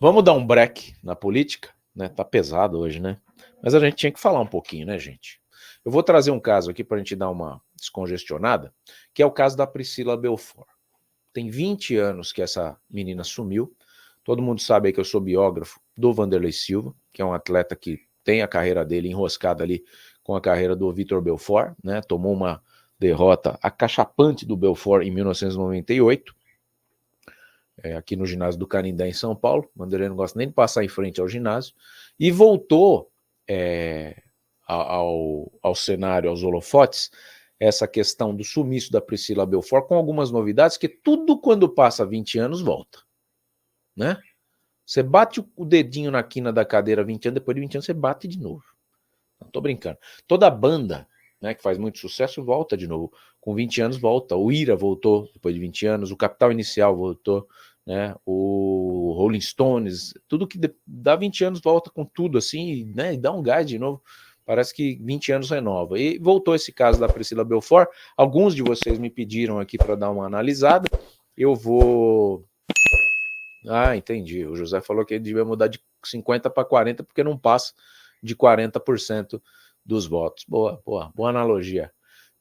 Vamos dar um break na política, né? Tá pesado hoje, né? Mas a gente tinha que falar um pouquinho, né, gente? Eu vou trazer um caso aqui para a gente dar uma descongestionada, que é o caso da Priscila Belfort. Tem 20 anos que essa menina sumiu. Todo mundo sabe aí que eu sou biógrafo do Wanderlei Silva, que é um atleta que tem a carreira dele enroscada ali com a carreira do Vitor Belfort, né? Tomou uma derrota acachapante do Belfort em 1998, aqui no ginásio do Canindé, em São Paulo. O Wanderlei não gosta nem de passar em frente ao ginásio. E voltou ao cenário, aos holofotes, essa questão do sumiço da Priscila Belfort, com algumas novidades, que tudo quando passa 20 anos volta, né? Você bate o dedinho na quina da cadeira 20 anos, depois de 20 anos você bate de novo. Não tô brincando. Toda banda, né, que faz muito sucesso volta de novo. Com 20 anos volta. O Ira voltou depois de 20 anos, o Capital Inicial voltou, né? O Rolling Stones, tudo que dá 20 anos volta com tudo assim, né? E dá um gás de novo. Parece que 20 anos renova. E voltou esse caso da Priscila Belfort. Alguns de vocês me pediram aqui para dar uma analisada. Eu vou... Ah, entendi. O José falou que ele devia mudar de 50 para 40 porque não passa de 40% dos votos. Boa analogia.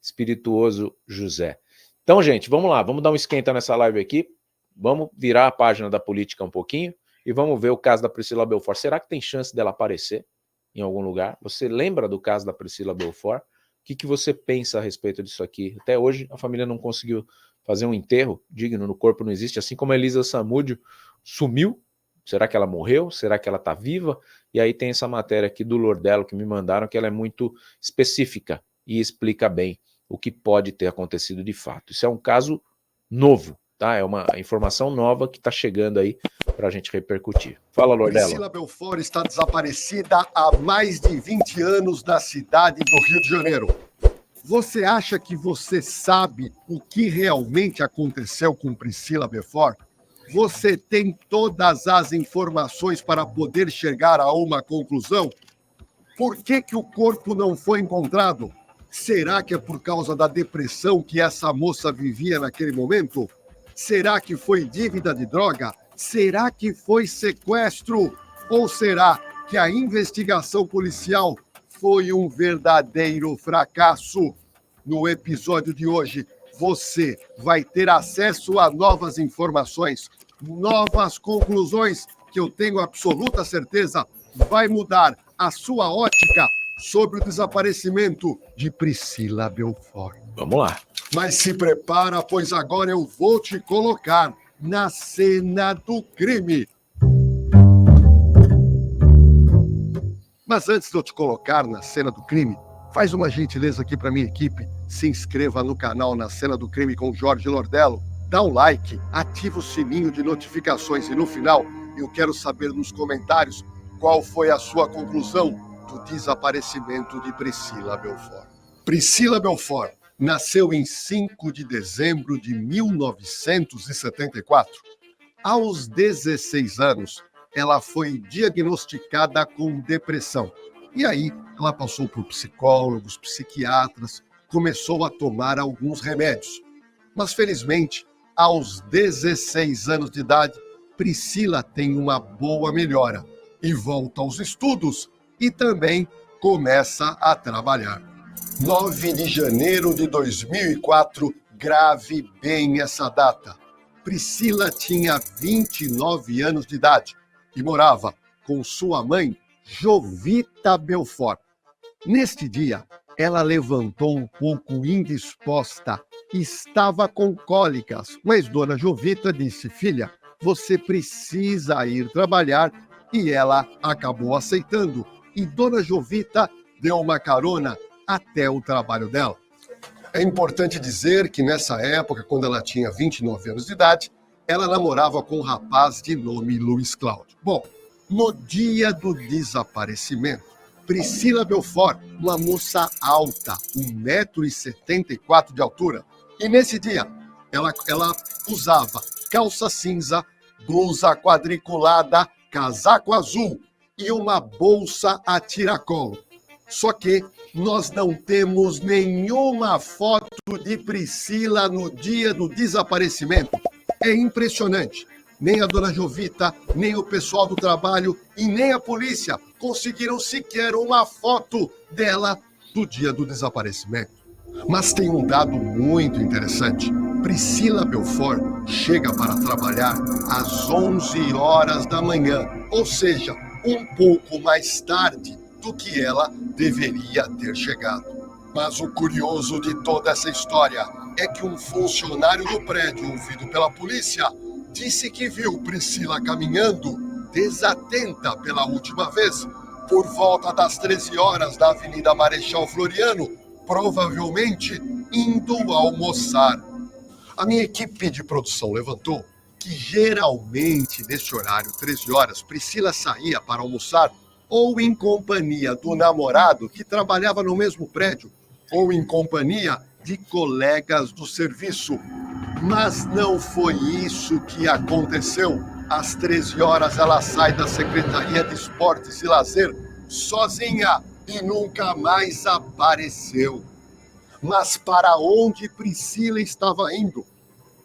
Espirituoso José. Então, gente, vamos lá. Vamos dar um esquenta nessa live aqui. Vamos virar a página da política um pouquinho e vamos ver o caso da Priscila Belfort. Será que tem chance dela aparecer em algum lugar? Você lembra do caso da Priscila Belfort? O que você pensa a respeito disso aqui? Até hoje a família não conseguiu fazer um enterro digno, no corpo não existe, assim como a Elisa Samúdio sumiu. Será que ela morreu? Será que ela está viva? E aí tem essa matéria aqui do Lordello que me mandaram, que ela é muito específica e explica bem o que pode ter acontecido de fato. Isso é um caso novo, tá? É uma informação nova que está chegando aí para a gente repercutir. Fala, Lordello. Priscila Belfort está desaparecida há mais de 20 anos na cidade do Rio de Janeiro. Você acha que você sabe o que realmente aconteceu com Priscila Belfort? Você tem todas as informações para poder chegar a uma conclusão? Por que o corpo não foi encontrado? Será que é por causa da depressão que essa moça vivia naquele momento? Será que foi dívida de droga? Será que foi sequestro? Ou será que a investigação policial foi um verdadeiro fracasso? No episódio de hoje, você vai ter acesso a novas informações, novas conclusões que eu tenho absoluta certeza vai mudar a sua ótica sobre o desaparecimento de Priscila Belfort. Vamos lá. Mas se prepara, pois agora eu vou te colocar na cena do crime. Mas antes de eu te colocar na cena do crime, faz uma gentileza aqui para minha equipe. Se inscreva no canal Na Cena do Crime com Jorge Lordello. Dá um like, ativa o sininho de notificações e no final eu quero saber nos comentários qual foi a sua conclusão do desaparecimento de Priscila Belfort. Priscila Belfort nasceu em 5 de dezembro de 1974. Aos 16 anos, ela foi diagnosticada com depressão. E aí, ela passou por psicólogos, psiquiatras, começou a tomar alguns remédios. Mas, felizmente, aos 16 anos de idade, Priscila tem uma boa melhora e volta aos estudos e também começa a trabalhar. 9 de janeiro de 2004, grave bem essa data. Priscila tinha 29 anos de idade e morava com sua mãe, Jovita Belfort. Neste dia, ela levantou um pouco indisposta, estava com cólicas, mas Dona Jovita disse: filha, você precisa ir trabalhar, e ela acabou aceitando. E Dona Jovita deu uma carona até o trabalho dela. É importante dizer que nessa época, quando ela tinha 29 anos de idade, ela namorava com um rapaz de nome Luiz Cláudio. Bom, no dia do desaparecimento, Priscila Belfort, uma moça alta, 1,74 m de altura, e nesse dia ela usava calça cinza, blusa quadriculada, casaco azul e uma bolsa a tiracolo. Só que nós não temos nenhuma foto de Priscila no dia do desaparecimento. É impressionante. Nem a dona Jovita, nem o pessoal do trabalho e nem a polícia conseguiram sequer uma foto dela do dia do desaparecimento. Mas tem um dado muito interessante. Priscila Belfort chega para trabalhar às 11 horas da manhã, ou seja, um pouco mais tarde do que ela deveria ter chegado. Mas o curioso de toda essa história é que um funcionário do prédio, ouvido pela polícia, disse que viu Priscila caminhando desatenta pela última vez, por volta das 13 horas na Avenida Marechal Floriano, provavelmente indo almoçar. A minha equipe de produção levantou que geralmente nesse horário, 13 horas, Priscila saía para almoçar ou em companhia do namorado que trabalhava no mesmo prédio, ou em companhia de colegas do serviço. Mas não foi isso que aconteceu. Às 13 horas ela sai da Secretaria de Esportes e Lazer sozinha e nunca mais apareceu. Mas para onde Priscila estava indo?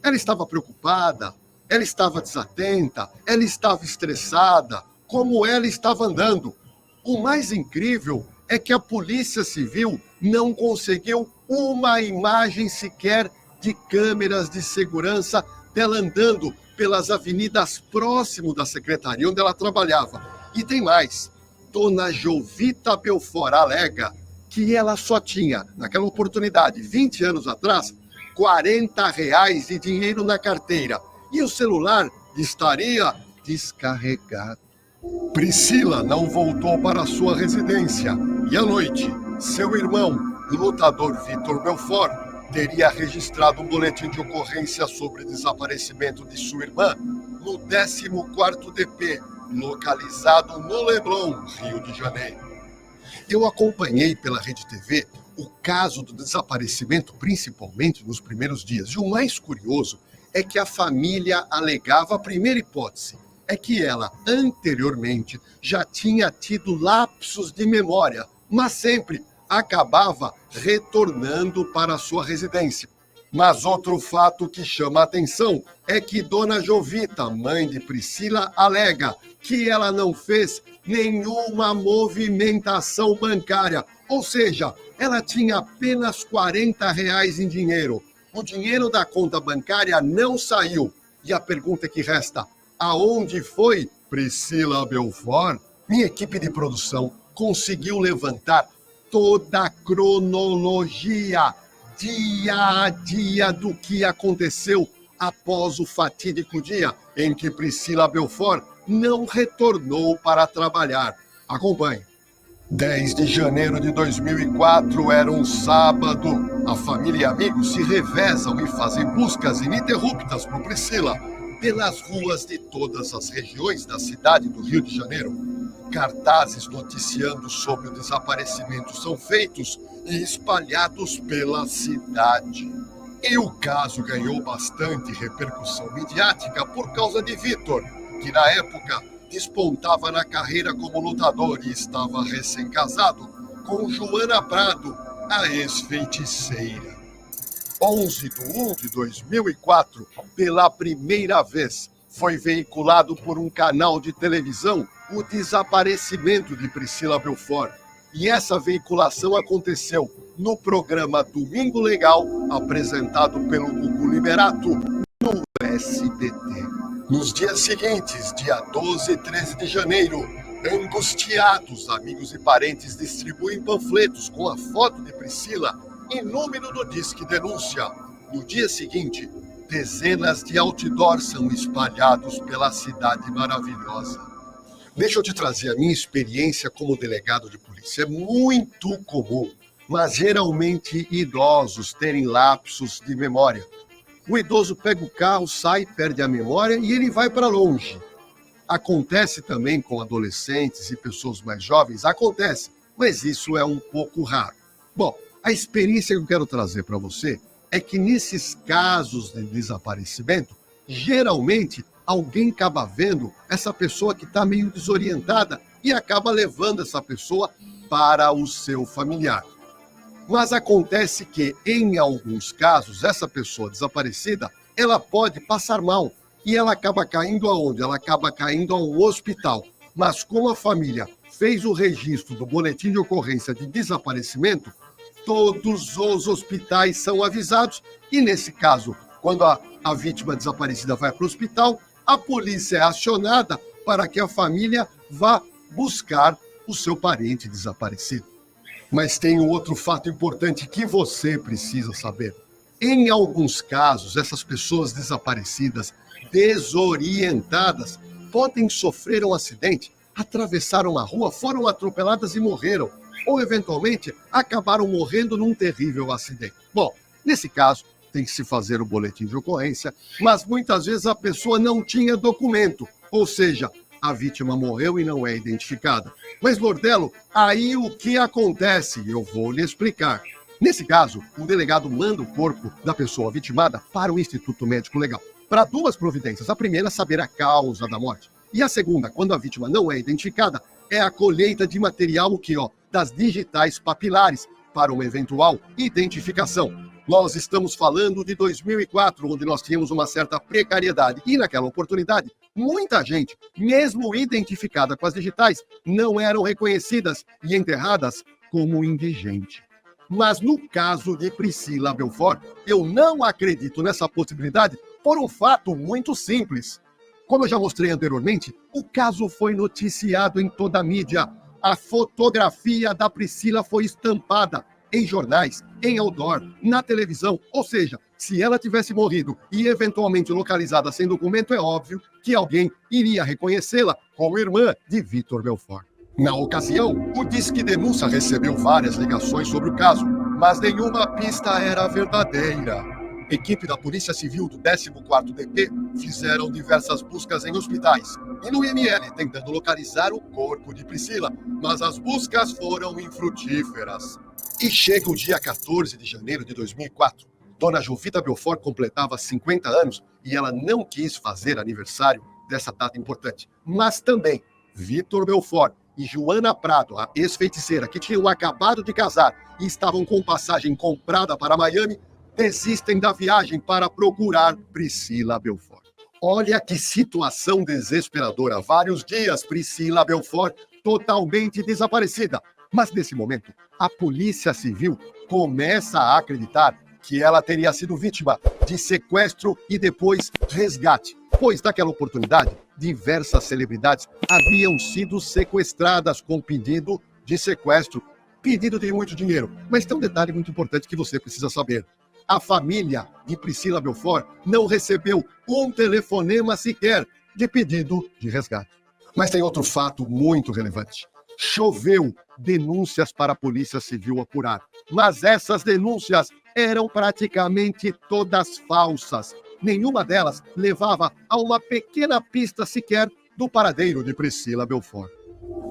Ela estava preocupada, ela estava desatenta, ela estava estressada, como ela estava andando. O mais incrível é que a Polícia Civil não conseguiu uma imagem sequer de câmeras de segurança dela andando pelas avenidas próximo da secretaria onde ela trabalhava. E tem mais, dona Jovita Belfort alega que ela só tinha, naquela oportunidade, 20 anos atrás, R$40 de dinheiro na carteira e o celular estaria descarregado. Priscila não voltou para sua residência e à noite, seu irmão, o lutador Vitor Belfort, teria registrado um boletim de ocorrência sobre desaparecimento de sua irmã no 14º DP, localizado no Leblon, Rio de Janeiro. Eu acompanhei pela Rede TV o caso do desaparecimento, principalmente nos primeiros dias. E o mais curioso é que a família alegava a primeira hipótese, é que ela, anteriormente, já tinha tido lapsos de memória, mas sempre acabava retornando para a sua residência. Mas outro fato que chama a atenção é que dona Jovita, mãe de Priscila, alega que ela não fez nenhuma movimentação bancária, ou seja, ela tinha apenas R$40 em dinheiro. O dinheiro da conta bancária não saiu. E a pergunta que resta, aonde foi Priscila Belfort? Minha equipe de produção conseguiu levantar toda a cronologia, dia a dia, do que aconteceu após o fatídico dia em que Priscila Belfort não retornou para trabalhar. Acompanhe. 10 de janeiro de 2004 era um sábado. A família e amigos se revezam e fazem buscas ininterruptas por Priscila pelas ruas de todas as regiões da cidade do Rio de Janeiro. Cartazes noticiando sobre o desaparecimento são feitos e espalhados pela cidade. E o caso ganhou bastante repercussão midiática por causa de Vitor, que na época despontava na carreira como lutador e estava recém-casado com Joana Prado, a ex-feiticeira. 11 de 1 de 2004, pela primeira vez, foi veiculado por um canal de televisão o desaparecimento de Priscila Belfort. E essa veiculação aconteceu no programa Domingo Legal, apresentado pelo Gugu Liberato, no SBT. Nos dias seguintes, dia 12 e 13 de janeiro, angustiados, amigos e parentes distribuem panfletos com a foto de Priscila e número do Disque Denúncia. No dia seguinte, dezenas de outdoors são espalhados pela cidade maravilhosa. Deixa eu te trazer a minha experiência como delegado de polícia. É muito comum, mas geralmente idosos terem lapsos de memória. O idoso pega o carro, sai, perde a memória e ele vai para longe. Acontece também com adolescentes e pessoas mais jovens, acontece, mas isso é um pouco raro. Bom, a experiência que eu quero trazer para você é que nesses casos de desaparecimento, geralmente alguém acaba vendo essa pessoa que está meio desorientada e acaba levando essa pessoa para o seu familiar. Mas acontece que, em alguns casos, essa pessoa desaparecida, ela pode passar mal e ela acaba caindo aonde? Ela acaba caindo ao hospital. Mas como a família fez o registro do boletim de ocorrência de desaparecimento, todos os hospitais são avisados e, nesse caso, quando a vítima desaparecida vai para o hospital, a polícia é acionada para que a família vá buscar o seu parente desaparecido. Mas tem um outro fato importante que você precisa saber. Em alguns casos, essas pessoas desaparecidas, desorientadas, podem sofrer um acidente, atravessaram uma rua, foram atropeladas e morreram, ou eventualmente acabaram morrendo num terrível acidente. Bom, nesse caso, tem que se fazer o boletim de ocorrência, mas muitas vezes a pessoa não tinha documento, ou seja, a vítima morreu e não é identificada. Mas, Lordelo, aí o que acontece? Eu vou lhe explicar. Nesse caso, o delegado manda o corpo da pessoa vitimada para o Instituto Médico Legal, para duas providências. A primeira, saber a causa da morte. E a segunda, quando a vítima não é identificada, é a colheita de material das digitais papilares para uma eventual identificação. Nós estamos falando de 2004, onde nós tínhamos uma certa precariedade. E naquela oportunidade, muita gente, mesmo identificada com as digitais, não eram reconhecidas e enterradas como indigente. Mas no caso de Priscila Belfort, eu não acredito nessa possibilidade por um fato muito simples. Como eu já mostrei anteriormente, o caso foi noticiado em toda a mídia. A fotografia da Priscila foi estampada em jornais, em outdoor, na televisão. Ou seja, se ela tivesse morrido e eventualmente localizada sem documento, é óbvio que alguém iria reconhecê-la como irmã de Vitor Belfort. Na ocasião, o Disque Denúncia recebeu várias ligações sobre o caso, mas nenhuma pista era verdadeira. Equipe da Polícia Civil do 14º DP fizeram diversas buscas em hospitais e no IML tentando localizar o corpo de Priscila, mas as buscas foram infrutíferas. E chega o dia 14 de janeiro de 2004. Dona Jovita Belfort completava 50 anos e ela não quis fazer aniversário dessa data importante. Mas também Vitor Belfort e Joana Prado, a ex-feiticeira, que tinham acabado de casar e estavam com passagem comprada para Miami, desistem da viagem para procurar Priscila Belfort. Olha que situação desesperadora. Vários dias, Priscila Belfort totalmente desaparecida. Mas nesse momento, a Polícia Civil começa a acreditar que ela teria sido vítima de sequestro e depois resgate, pois naquela oportunidade, diversas celebridades haviam sido sequestradas com pedido de sequestro, pedido de muito dinheiro. Mas tem um detalhe muito importante que você precisa saber. A família de Priscila Belfort não recebeu um telefonema sequer de pedido de resgate. Mas tem outro fato muito relevante. Choveu denúncias para a Polícia Civil apurar, mas essas denúncias eram praticamente todas falsas. Nenhuma delas levava a uma pequena pista sequer do paradeiro de Priscila Belfort.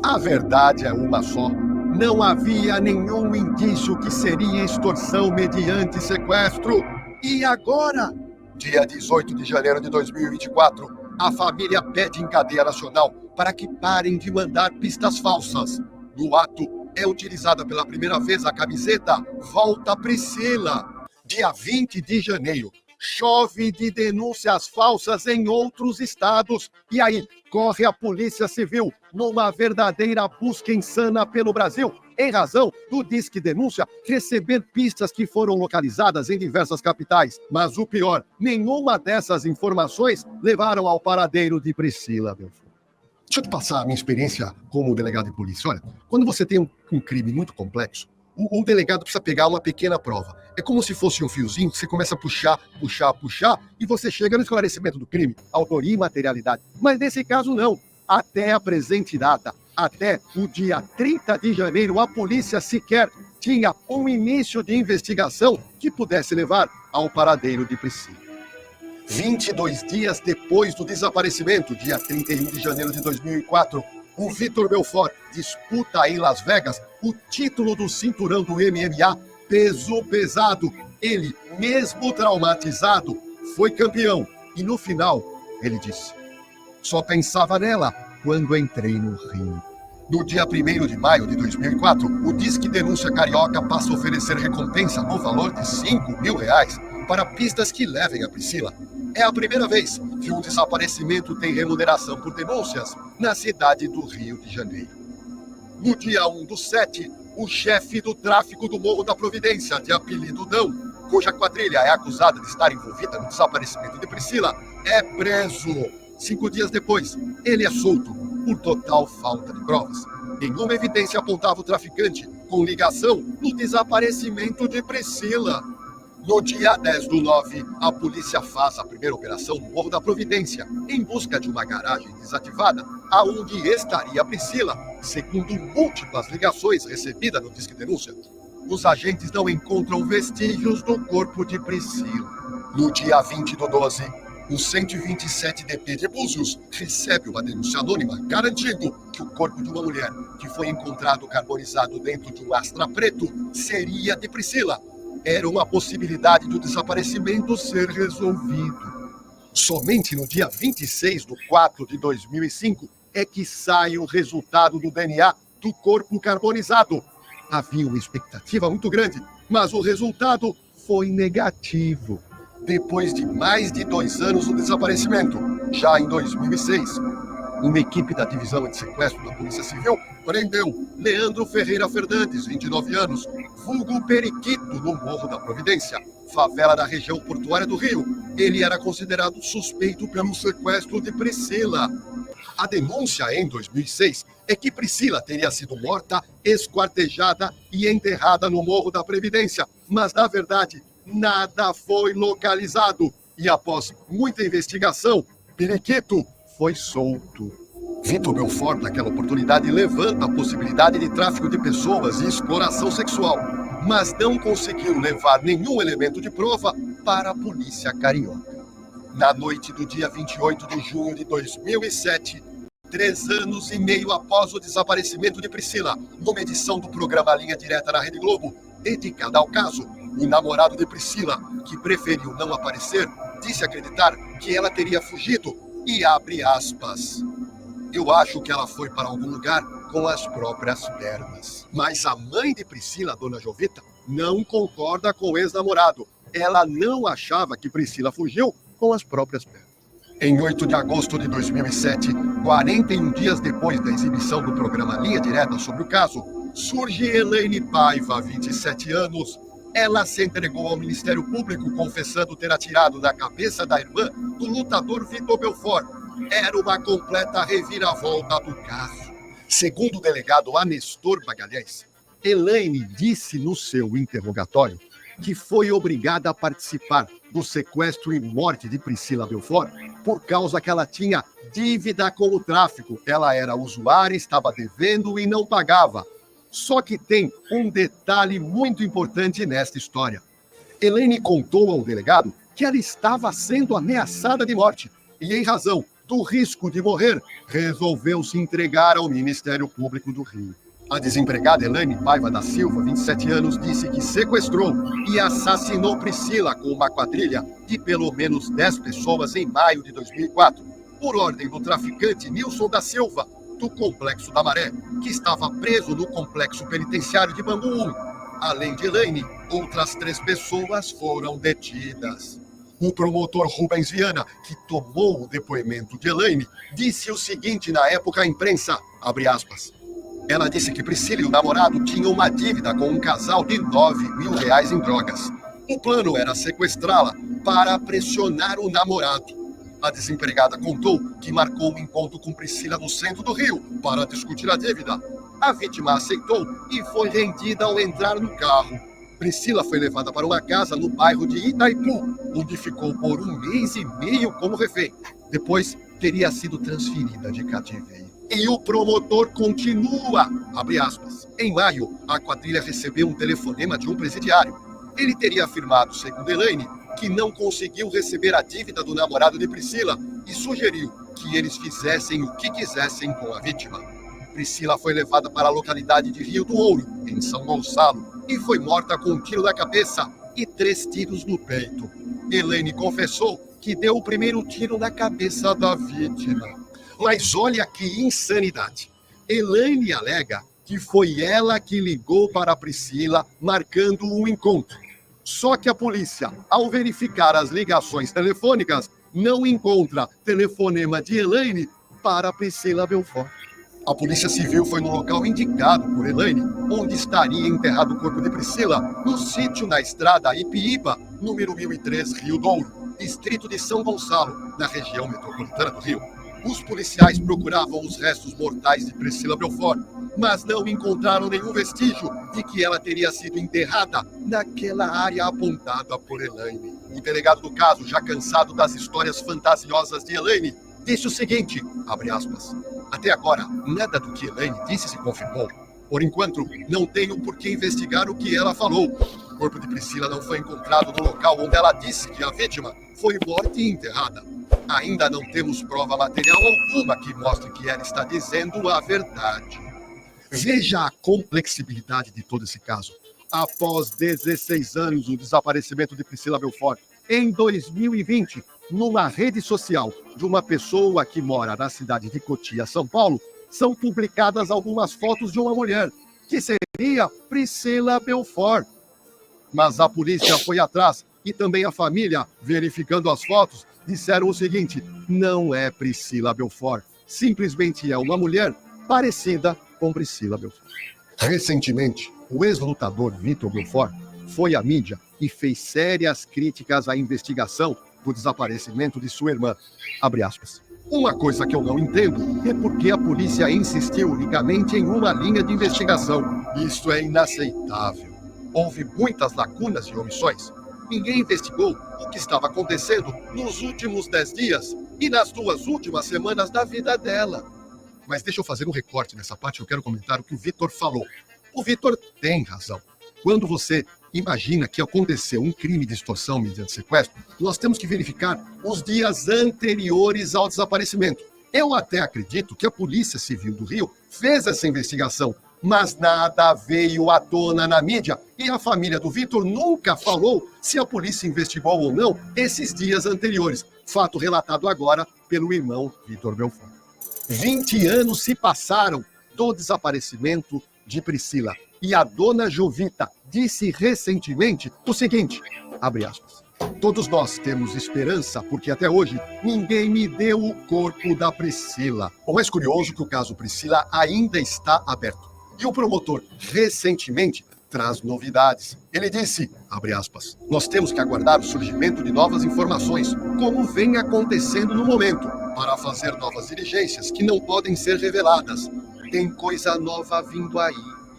A verdade é uma só. Não havia nenhum indício que seria extorsão mediante sequestro. E agora, dia 18 de janeiro de 2024, a família pede em cadeia nacional para que parem de mandar pistas falsas. No ato, é utilizada pela primeira vez a camiseta Volta Priscila. Dia 20 de janeiro, chove de denúncias falsas em outros estados. E aí, corre a Polícia Civil numa verdadeira busca insana pelo Brasil, em razão do Disque Denúncia receber pistas que foram localizadas em diversas capitais. Mas o pior, nenhuma dessas informações levaram ao paradeiro de Priscila Belfort. Deixa eu te passar a minha experiência como delegado de polícia. Olha, quando você tem um crime muito complexo, o delegado precisa pegar uma pequena prova. É como se fosse um fiozinho que você começa a puxar, e você chega no esclarecimento do crime, autoria e materialidade. Mas nesse caso não. Até a presente data, até o dia 30 de janeiro, a polícia sequer tinha um início de investigação que pudesse levar ao paradeiro de Priscila. 22 dias depois do desaparecimento, dia 31 de janeiro de 2004, o Vitor Belfort disputa em Las Vegas o título do cinturão do MMA peso pesado. Ele, mesmo traumatizado, foi campeão. E no final, ele disse: só pensava nela quando entrei no ringue. No dia 1º de maio de 2004, o Disque Denúncia Carioca passa a oferecer recompensa no valor de R$5.000 para pistas que levem a Priscila. É a primeira vez que um desaparecimento tem remuneração por denúncias na cidade do Rio de Janeiro. No dia 1/7, o chefe do tráfico do Morro da Providência, de apelido Dão, cuja quadrilha é acusada de estar envolvida no desaparecimento de Priscila, é preso. 5 dias depois, ele é solto por total falta de provas. Nenhuma evidência apontava o traficante com ligação no desaparecimento de Priscila. No dia 10/9, a polícia faz a primeira operação no Morro da Providência, em busca de uma garagem desativada, aonde estaria a Priscila, segundo múltiplas ligações recebidas no Disque Denúncia. Os agentes não encontram vestígios do corpo de Priscila. No dia 20/12, o 127DP de Búzios recebe uma denúncia anônima garantindo que o corpo de uma mulher que foi encontrado carbonizado dentro de um Astra preto seria de Priscila. Era uma possibilidade do desaparecimento ser resolvido. Somente no dia 26/4/2005 é que sai o resultado do DNA do corpo carbonizado. Havia uma expectativa muito grande, mas o resultado foi negativo. Depois de mais de 2 anos do desaparecimento, já em 2006, uma equipe da Divisão de Sequestro da Polícia Civil prendeu Leandro Ferreira Fernandes, 29 anos, vulgo Periquito, no Morro da Providência, favela da região portuária do Rio. Ele era considerado suspeito pelo sequestro de Priscila. A denúncia em 2006 é que Priscila teria sido morta, esquartejada e enterrada no Morro da Previdência, mas, na verdade, nada foi localizado. E após muita investigação, Periquito foi solto. Vitor Belfort, naquela oportunidade, levanta a possibilidade de tráfico de pessoas e exploração sexual, mas não conseguiu levar nenhum elemento de prova para a polícia carioca. Na noite do dia 28 de junho de 2007, 3 anos e meio após o desaparecimento de Priscila, numa edição do programa Linha Direta na Rede Globo, dedicada ao caso, o namorado de Priscila, que preferiu não aparecer, disse acreditar que ela teria fugido e abre aspas. Eu acho que ela foi para algum lugar com as próprias pernas. Mas a mãe de Priscila, a dona Jovita, não concorda com o ex-namorado. Ela não achava que Priscila fugiu com as próprias pernas. Em 8 de agosto de 2007, 41 dias depois da exibição do programa Linha Direta sobre o caso, surge Elaine Paiva, 27 anos. Ela se entregou ao Ministério Público confessando ter atirado na cabeça da irmã do lutador Vitor Belfort. Era uma completa reviravolta do caso. Segundo o delegado Anestor Magalhães, Elaine disse no seu interrogatório que foi obrigada a participar do sequestro e morte de Priscila Belfort por causa que ela tinha dívida com o tráfico. Ela era usuária, estava devendo e não pagava. Só que tem um detalhe muito importante nesta história. Elaine contou ao delegado que ela estava sendo ameaçada de morte e, em razão do risco de morrer, resolveu se entregar ao Ministério Público do Rio. A desempregada Elaine Paiva da Silva, 27 anos, disse que sequestrou e assassinou Priscila com uma quadrilha de pelo menos 10 pessoas em maio de 2004, por ordem do traficante Nilson da Silva, do Complexo da Maré, que estava preso no Complexo Penitenciário de Bangu 1. Além de Elaine, outras 3 pessoas foram detidas. O promotor Rubens Viana, que tomou o depoimento de Elaine, disse o seguinte na época à imprensa, abre aspas, ela disse que Priscila e o namorado tinham uma dívida com um casal de R$9.000 em drogas. O plano era sequestrá-la para pressionar o namorado. A desempregada contou que marcou um encontro com Priscila no centro do Rio para discutir a dívida. A vítima aceitou e foi rendida ao entrar no carro. Priscila foi levada para uma casa no bairro de Itaipu, onde ficou por 1 mês e meio como refém. Depois, teria sido transferida de cativeiro. E o promotor continua, abre aspas. Em maio, a quadrilha recebeu um telefonema de um presidiário. Ele teria afirmado, segundo Elaine, que não conseguiu receber a dívida do namorado de Priscila e sugeriu que eles fizessem o que quisessem com a vítima. Priscila foi levada para a localidade de Rio do Ouro, em São Gonçalo, e foi morta com um tiro na cabeça e 3 tiros no peito. Elaine confessou que deu o primeiro tiro na cabeça da vítima. Mas olha que insanidade. Elaine alega que foi ela que ligou para Priscila, marcando um encontro. Só que a polícia, ao verificar as ligações telefônicas, não encontra telefonema de Elaine para Priscila Belfort. A Polícia Civil foi no local indicado por Elaine, onde estaria enterrado o corpo de Priscila, no sítio na estrada Ipiíba, número 1003, Rio Douro, distrito de São Gonçalo, na região metropolitana do Rio. Os policiais procuravam os restos mortais de Priscila Belfort, mas não encontraram nenhum vestígio de que ela teria sido enterrada naquela área apontada por Elaine. O delegado do caso, já cansado das histórias fantasiosas de Elaine, disse o seguinte, abre aspas, até agora, nada do que Elaine disse se confirmou. Por enquanto, não tenho por que investigar o que ela falou. O corpo de Priscila não foi encontrado no local onde ela disse que a vítima foi morta e enterrada. Ainda não temos prova material alguma que mostre que ela está dizendo a verdade. Veja a complexibilidade de todo esse caso. Após 16 anos do desaparecimento de Priscila Belfort, em 2020, numa rede social de uma pessoa que mora na cidade de Cotia, São Paulo, são publicadas algumas fotos de uma mulher, que seria Priscila Belfort. Mas a polícia foi atrás e também a família, verificando as fotos, disseram o seguinte, não é Priscila Belfort, simplesmente é uma mulher parecida com Priscila Belfort. Recentemente, o ex-lutador Vitor Belfort foi à mídia e fez sérias críticas à investigação do desaparecimento de sua irmã. Abre aspas. Uma coisa que eu não entendo é porque a polícia insistiu unicamente em uma linha de investigação. Isso é inaceitável. Houve muitas lacunas e omissões. Ninguém investigou o que estava acontecendo nos últimos 10 dias e nas 2 últimas semanas da vida dela. Mas deixa eu fazer um recorte nessa parte, eu quero comentar o que o Vitor falou. O Vitor tem razão. Quando você imagina que aconteceu um crime de extorsão mediante sequestro, nós temos que verificar os dias anteriores ao desaparecimento. Eu até acredito que a Polícia Civil do Rio fez essa investigação, mas nada veio à tona na mídia e a família do Vitor nunca falou se a polícia investigou ou não esses dias anteriores. Fato relatado agora pelo irmão Vitor Belfort. 20 anos se passaram do desaparecimento de Priscila. E a dona Jovita disse recentemente o seguinte, abre aspas, todos nós temos esperança porque até hoje ninguém me deu o corpo da Priscila. O mais curioso é que o caso Priscila ainda está aberto. E o promotor recentemente traz novidades. Ele disse, abre aspas, nós temos que aguardar o surgimento de novas informações, como vem acontecendo no momento, para fazer novas diligências que não podem ser reveladas. Tem coisa nova vindo aí.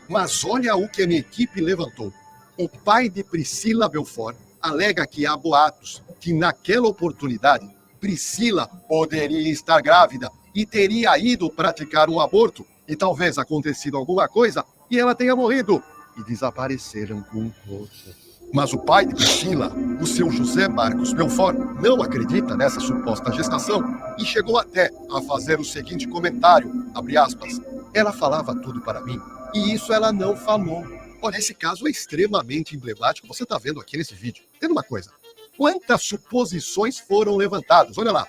Mas olha o que a minha equipe levantou. O pai de Priscila Belfort alega que há boatos que naquela oportunidade Priscila poderia estar grávida e teria ido praticar um aborto e talvez acontecido alguma coisa e ela tenha morrido e desapareceram com o corpo. Mas o pai de Priscila, o seu José Marcos Belfort, não acredita nessa suposta gestação e chegou até a fazer o seguinte comentário, abre aspas, ela falava tudo para mim e isso ela não falou. Olha, esse caso é extremamente emblemático, você está vendo aqui nesse vídeo. Tem uma coisa, quantas suposições foram levantadas? Olha lá,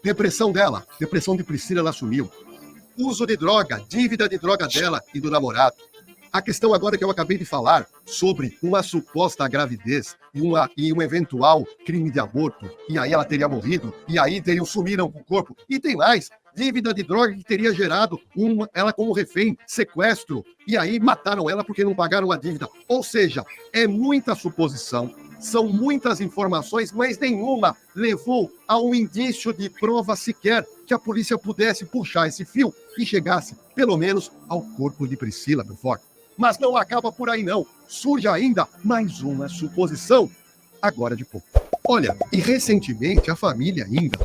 depressão dela, depressão de Priscila, ela assumiu. Uso de droga, dívida de droga dela e do namorado. A questão agora que eu acabei de falar sobre uma suposta gravidez e um eventual crime de aborto, e aí ela teria morrido, e aí sumiram com o corpo, e tem mais, dívida de droga que teria gerado ela como refém, sequestro, e aí mataram ela porque não pagaram a dívida. Ou seja, é muita suposição, são muitas informações, mas nenhuma levou a um indício de prova sequer que a polícia pudesse puxar esse fio e chegasse, pelo menos, ao corpo de Priscila Belfort. Mas não acaba por aí não, surge ainda mais uma suposição, agora de pouco. Olha, e recentemente a família ainda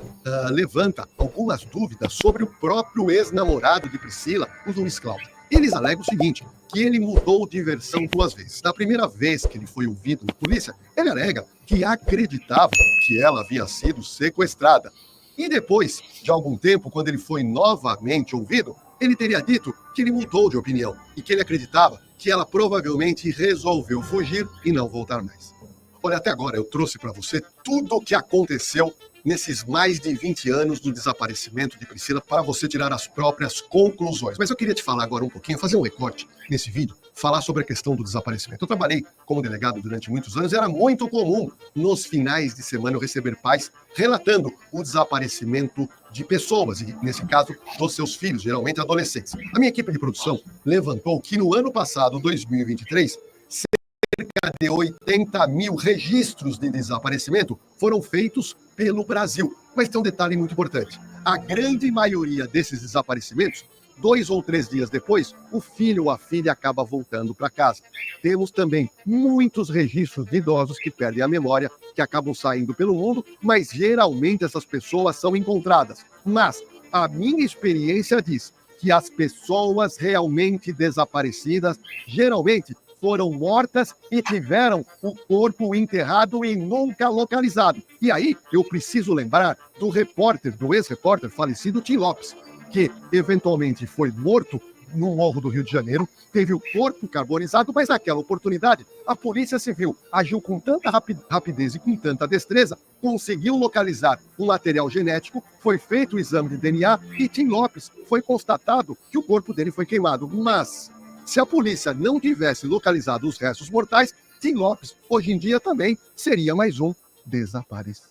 levanta algumas dúvidas sobre o próprio ex-namorado de Priscila, o Luiz Cláudio. Eles alegam o seguinte, que ele mudou de versão 2 vezes. Na primeira vez que ele foi ouvido na polícia, ele alega que acreditava que ela havia sido sequestrada. E depois de algum tempo, quando ele foi novamente ouvido, ele teria dito que ele mudou de opinião e que ele acreditava que ela provavelmente resolveu fugir e não voltar mais. Olha, até agora eu trouxe para você tudo o que aconteceu nesses mais de 20 anos do desaparecimento de Priscila para você tirar as próprias conclusões. Mas eu queria te falar agora um pouquinho, fazer um recorte nesse vídeo, falar sobre a questão do desaparecimento. Eu trabalhei como delegado durante muitos anos, era muito comum nos finais de semana eu receber pais relatando o desaparecimento de pessoas, e nesse caso, dos seus filhos, geralmente adolescentes. A minha equipe de produção levantou que no ano passado, 2023, cerca de 80 mil registros de desaparecimento foram feitos pelo Brasil. Mas tem um detalhe muito importante. A grande maioria desses desaparecimentos, 2 ou 3 dias depois, o filho ou a filha acaba voltando para casa. Temos também muitos registros de idosos que perdem a memória, que acabam saindo pelo mundo, mas geralmente essas pessoas são encontradas. Mas a minha experiência diz que as pessoas realmente desaparecidas, geralmente, foram mortas e tiveram o corpo enterrado e nunca localizado. E aí, eu preciso lembrar do repórter, do ex-repórter falecido Tim Lopes, que eventualmente foi morto no morro do Rio de Janeiro, teve o corpo carbonizado, mas naquela oportunidade, a Polícia Civil agiu com tanta rapidez e com tanta destreza, conseguiu localizar um material genético, foi feito o exame de DNA e Tim Lopes foi constatado que o corpo dele foi queimado. Mas se a polícia não tivesse localizado os restos mortais, Tim Lopes, hoje em dia, também seria mais um desaparecido.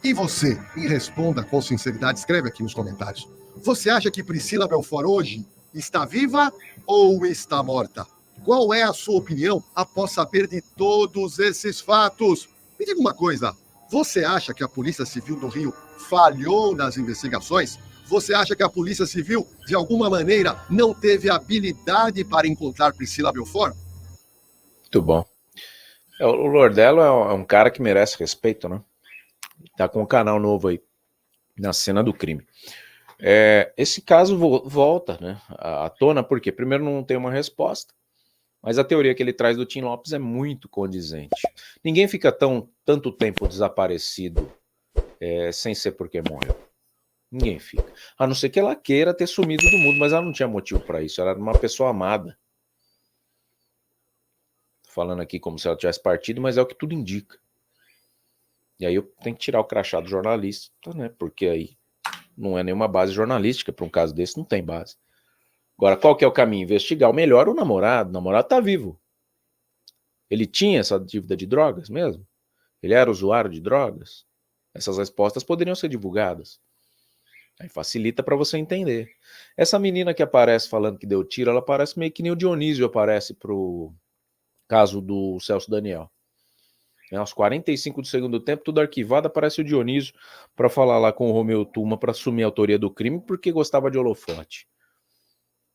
E você, me responda com sinceridade, escreve aqui nos comentários. Você acha que Priscila Belfort hoje está viva ou está morta? Qual é a sua opinião após saber de todos esses fatos? Me diga uma coisa, você acha que a Polícia Civil do Rio falhou nas investigações? Você acha que a Polícia Civil, de alguma maneira, não teve habilidade para encontrar Priscila Belfort? Muito bom. O Lordello é um cara que merece respeito, né? Tá com um canal novo aí, na cena do crime. Esse caso volta, né, à tona, porque primeiro não tem uma resposta, mas a teoria que ele traz do Tim Lopes é muito condizente. Ninguém fica tanto tempo desaparecido sem ser porque morreu. Ninguém fica. A não ser que ela queira ter sumido do mundo, mas ela não tinha motivo para isso. Ela era uma pessoa amada. Falando aqui como se ela tivesse partido, mas é o que tudo indica. E aí eu tenho que tirar o crachá do jornalista, né? Porque aí não é nenhuma base jornalística para um caso desse, não tem base. Agora, qual que é o caminho? Investigar o melhor o namorado. O namorado tá vivo. Ele tinha essa dívida de drogas mesmo? Ele era usuário de drogas? Essas respostas poderiam ser divulgadas. Aí facilita para você entender. Essa menina que aparece falando que deu tiro, ela parece meio que nem o Dionísio aparece pro caso do Celso Daniel. Aos 45 do segundo tempo, tudo arquivado, aparece o Dionísio para falar lá com o Romeu Tuma para assumir a autoria do crime porque gostava de holofote.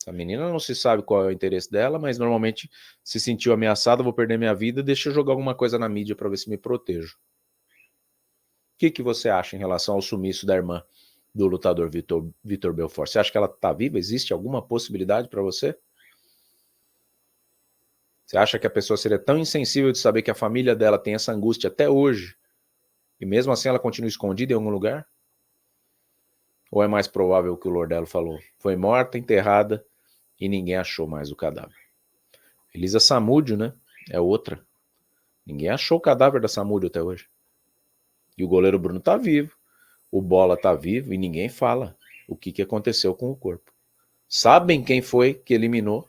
A menina não se sabe qual é o interesse dela, mas normalmente se sentiu ameaçada, vou perder minha vida, deixa eu jogar alguma coisa na mídia para ver se me protejo. O que você acha em relação ao sumiço da irmã do lutador Vitor Belfort? Você acha que ela está viva? Existe alguma possibilidade para você? Você acha que a pessoa seria tão insensível de saber que a família dela tem essa angústia até hoje e mesmo assim ela continua escondida em algum lugar? Ou é mais provável o que o Lordello falou? Foi morta, enterrada e ninguém achou mais o cadáver. Elisa Samúdio, né? É outra. Ninguém achou o cadáver da Samúdio até hoje. E o goleiro Bruno tá vivo. O Bola tá vivo e ninguém fala o que aconteceu com o corpo. Sabem quem foi que eliminou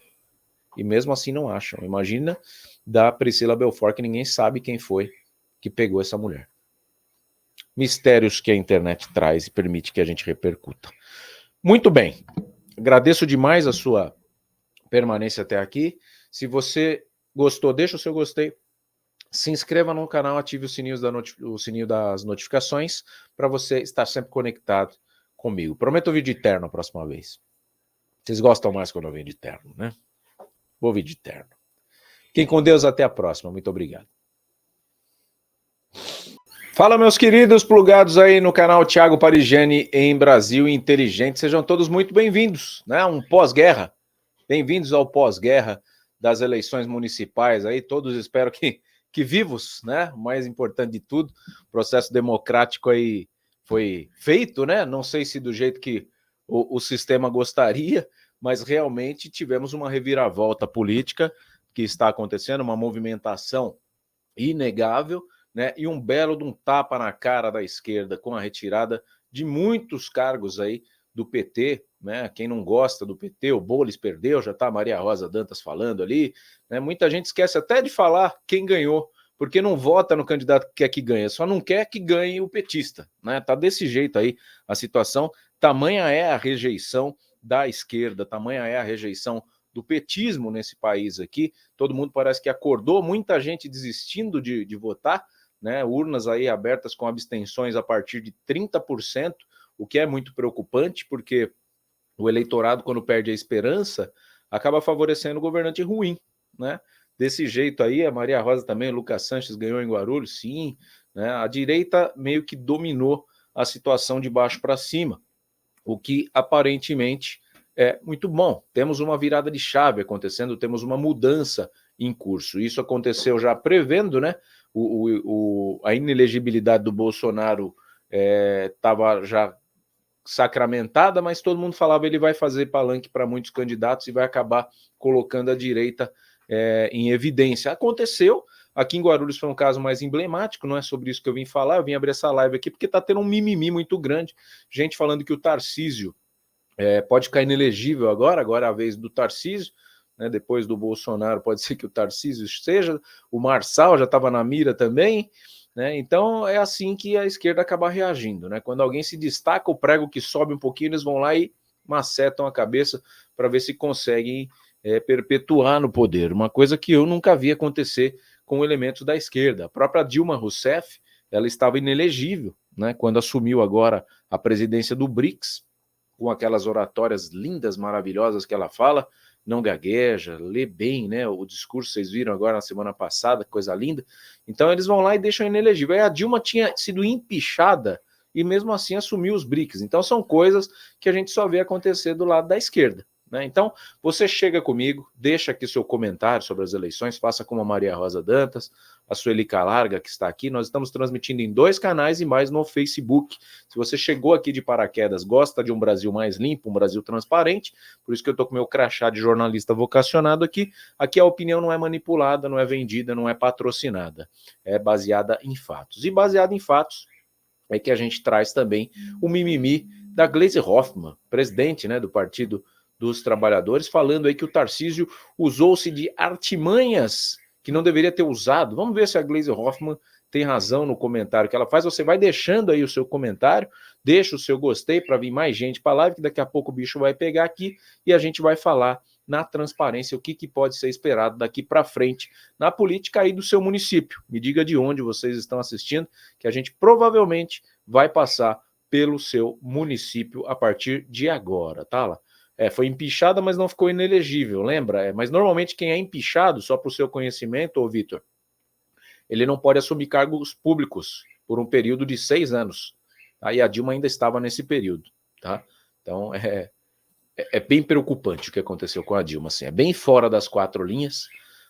e mesmo assim não acham. Imagina da Priscila Belfort que ninguém sabe quem foi que pegou essa mulher. Mistérios que a internet traz e permite que a gente repercuta. Muito bem. Agradeço demais a sua permanência até aqui. Se você gostou, deixa o seu gostei. Se inscreva no canal, ative o sininho das notificações para você estar sempre conectado comigo. Prometo vídeo de terno a próxima vez. Vocês gostam mais quando eu venho de terno, né? Vou vir de terno. Fiquem com Deus, até a próxima. Muito obrigado. Fala, meus queridos plugados aí no canal Thiago Parigiani em Brasil Inteligente. Sejam todos muito bem-vindos, né? Um pós-guerra. Bem-vindos ao pós-guerra das eleições municipais aí. Todos espero que vivos, né? O mais importante de tudo, o processo democrático aí foi feito, né? Não sei se do jeito que o sistema gostaria, mas realmente tivemos uma reviravolta política que está acontecendo, uma movimentação inegável, né? E um belo de um tapa na cara da esquerda com a retirada de muitos cargos aí do PT, né? Quem não gosta do PT, o Boulos perdeu, já tá a Maria Rosa Dantas falando ali, né? Muita gente esquece até de falar quem ganhou, porque não vota no candidato que quer que ganhe, só não quer que ganhe o petista, né? Tá desse jeito aí a situação, tamanha é a rejeição da esquerda, tamanha é a rejeição do petismo nesse país aqui, todo mundo parece que acordou, muita gente desistindo de votar, né? Urnas aí abertas com abstenções a partir de 30%, o que é muito preocupante, porque o eleitorado, quando perde a esperança, acaba favorecendo o governante ruim, né? Desse jeito aí, a Maria Rosa também, o Lucas Sanches ganhou em Guarulhos, sim, né? A direita meio que dominou a situação de baixo para cima, o que aparentemente é muito bom. Temos uma virada de chave acontecendo, temos uma mudança em curso. Isso aconteceu já prevendo, né? A inelegibilidade do Bolsonaro estava já sacramentada, mas todo mundo falava ele vai fazer palanque para muitos candidatos e vai acabar colocando a direita em evidência. Aconteceu, aqui em Guarulhos foi um caso mais emblemático, não é sobre isso que eu vim falar, eu vim abrir essa live aqui porque está tendo um mimimi muito grande, gente falando que o Tarcísio pode ficar inelegível agora é a vez do Tarcísio, né, depois do Bolsonaro pode ser que o Tarcísio seja, o Marçal já estava na mira também, né? Então é assim que a esquerda acaba reagindo, né? Quando alguém se destaca, o prego que sobe um pouquinho, eles vão lá e macetam a cabeça para ver se conseguem perpetuar no poder. Uma coisa que eu nunca vi acontecer com elementos da esquerda. A própria Dilma Rousseff, ela estava inelegível, né? Quando assumiu agora a presidência do BRICS, com aquelas oratórias lindas, maravilhosas que ela fala, não gagueja, lê bem, né? O discurso vocês viram agora na semana passada, coisa linda. Então eles vão lá e deixam inelegível. Aí a Dilma tinha sido empichada e mesmo assim assumiu os BRICS. Então são coisas que a gente só vê acontecer do lado da esquerda, né? Então você chega comigo, deixa aqui seu comentário sobre as eleições, faça como a Maria Rosa Dantas, a Sueli Calarga que está aqui. Nós estamos transmitindo em 2 canais e mais no Facebook. Se você chegou aqui de paraquedas, gosta de um Brasil mais limpo, um Brasil transparente, por isso que eu estou com meu crachá de jornalista vocacionado aqui. Aqui a opinião não é manipulada, não é vendida, não é patrocinada. É baseada em fatos. E baseada em fatos é que a gente traz também o mimimi da Gleisi Hoffmann, presidente, né, do Partido dos Trabalhadores, falando aí que o Tarcísio usou-se de artimanhas que não deveria ter usado. Vamos ver se a Gleisi Hoffmann tem razão no comentário que ela faz. Você vai deixando aí o seu comentário, deixa o seu gostei para vir mais gente para a live, que daqui a pouco o bicho vai pegar aqui e a gente vai falar na transparência o que pode ser esperado daqui para frente na política aí do seu município. Me diga de onde vocês estão assistindo, que a gente provavelmente vai passar pelo seu município a partir de agora, tá? Foi empichada, mas não ficou inelegível, lembra? Mas normalmente quem é empichado, só para o seu conhecimento, ô Vitor, ele não pode assumir cargos públicos por um período de 6 anos. Aí a Dilma ainda estava nesse período, tá? Então é bem preocupante o que aconteceu com a Dilma, assim, é bem fora das 4 linhas,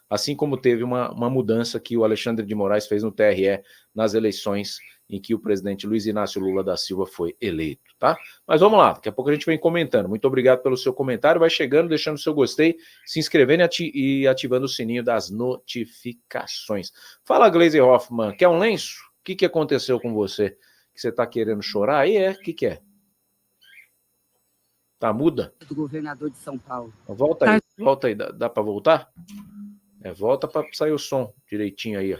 assim como teve uma mudança que o Alexandre de Moraes fez no TRE nas eleições em que o presidente Luiz Inácio Lula da Silva foi eleito, tá? Mas vamos lá, daqui a pouco a gente vem comentando. Muito obrigado pelo seu comentário, vai chegando, deixando o seu gostei, se inscrevendo e ativando o sininho das notificações. Fala, Gleisi Hoffmann, quer um lenço? O que aconteceu com você? Que você tá querendo chorar aí, O que é? Tá muda? Do governador de São Paulo. Volta aí, dá para voltar? Volta para sair o som direitinho aí, ó.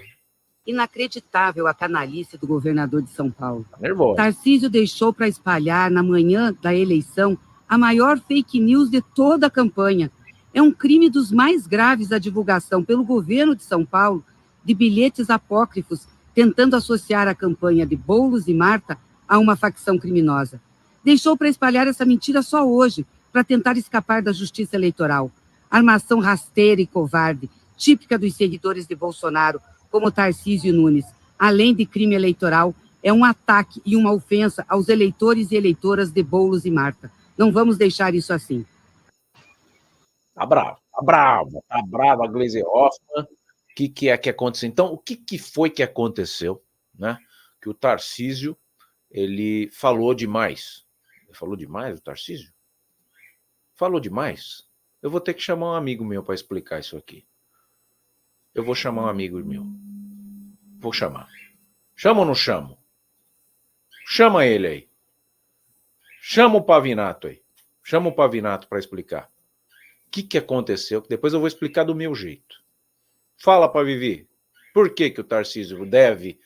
Inacreditável a canalice do governador de São Paulo. Tá nervoso. Tarcísio deixou para espalhar na manhã da eleição a maior fake news de toda a campanha. É um crime dos mais graves a divulgação pelo governo de São Paulo de bilhetes apócrifos tentando associar a campanha de Boulos e Marta a uma facção criminosa. Deixou para espalhar essa mentira só hoje, para tentar escapar da justiça eleitoral. Armação rasteira e covarde, típica dos seguidores de Bolsonaro, como Tarcísio Nunes, além de crime eleitoral, é um ataque e uma ofensa aos eleitores e eleitoras de Boulos e Marta. Não vamos deixar isso assim. Tá brava a Gleisi Hoffmann. O que é que aconteceu? Então, o que foi que aconteceu, né? Que o Tarcísio, ele falou demais. Ele falou demais, o Tarcísio? Falou demais? Eu vou ter que chamar um amigo meu para explicar isso aqui. Eu vou chamar um amigo meu. Vou chamar. Chama ou não chamo? Chama ele aí. Chama o Pavinato aí. Chama o Pavinato para explicar. O que aconteceu? Depois eu vou explicar do meu jeito. Fala, Pavivi. Por que o Tarcísio deve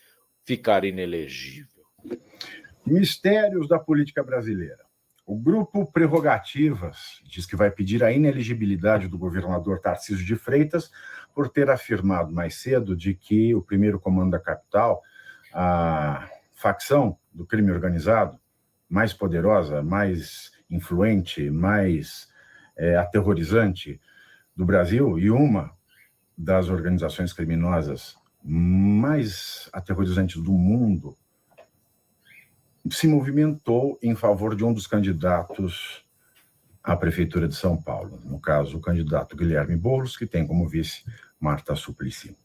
ficar inelegível? Mistérios da política brasileira. O grupo Prerrogativas diz que vai pedir a inelegibilidade do governador Tarcísio de Freitas por ter afirmado mais cedo de que o primeiro comando da capital, a facção do crime organizado, mais poderosa, mais influente, mais aterrorizante do Brasil e uma das organizações criminosas mais aterrorizantes do mundo, se movimentou em favor de um dos candidatos à Prefeitura de São Paulo. No caso, o candidato Guilherme Boulos, que tem como vice Marta Suplicy.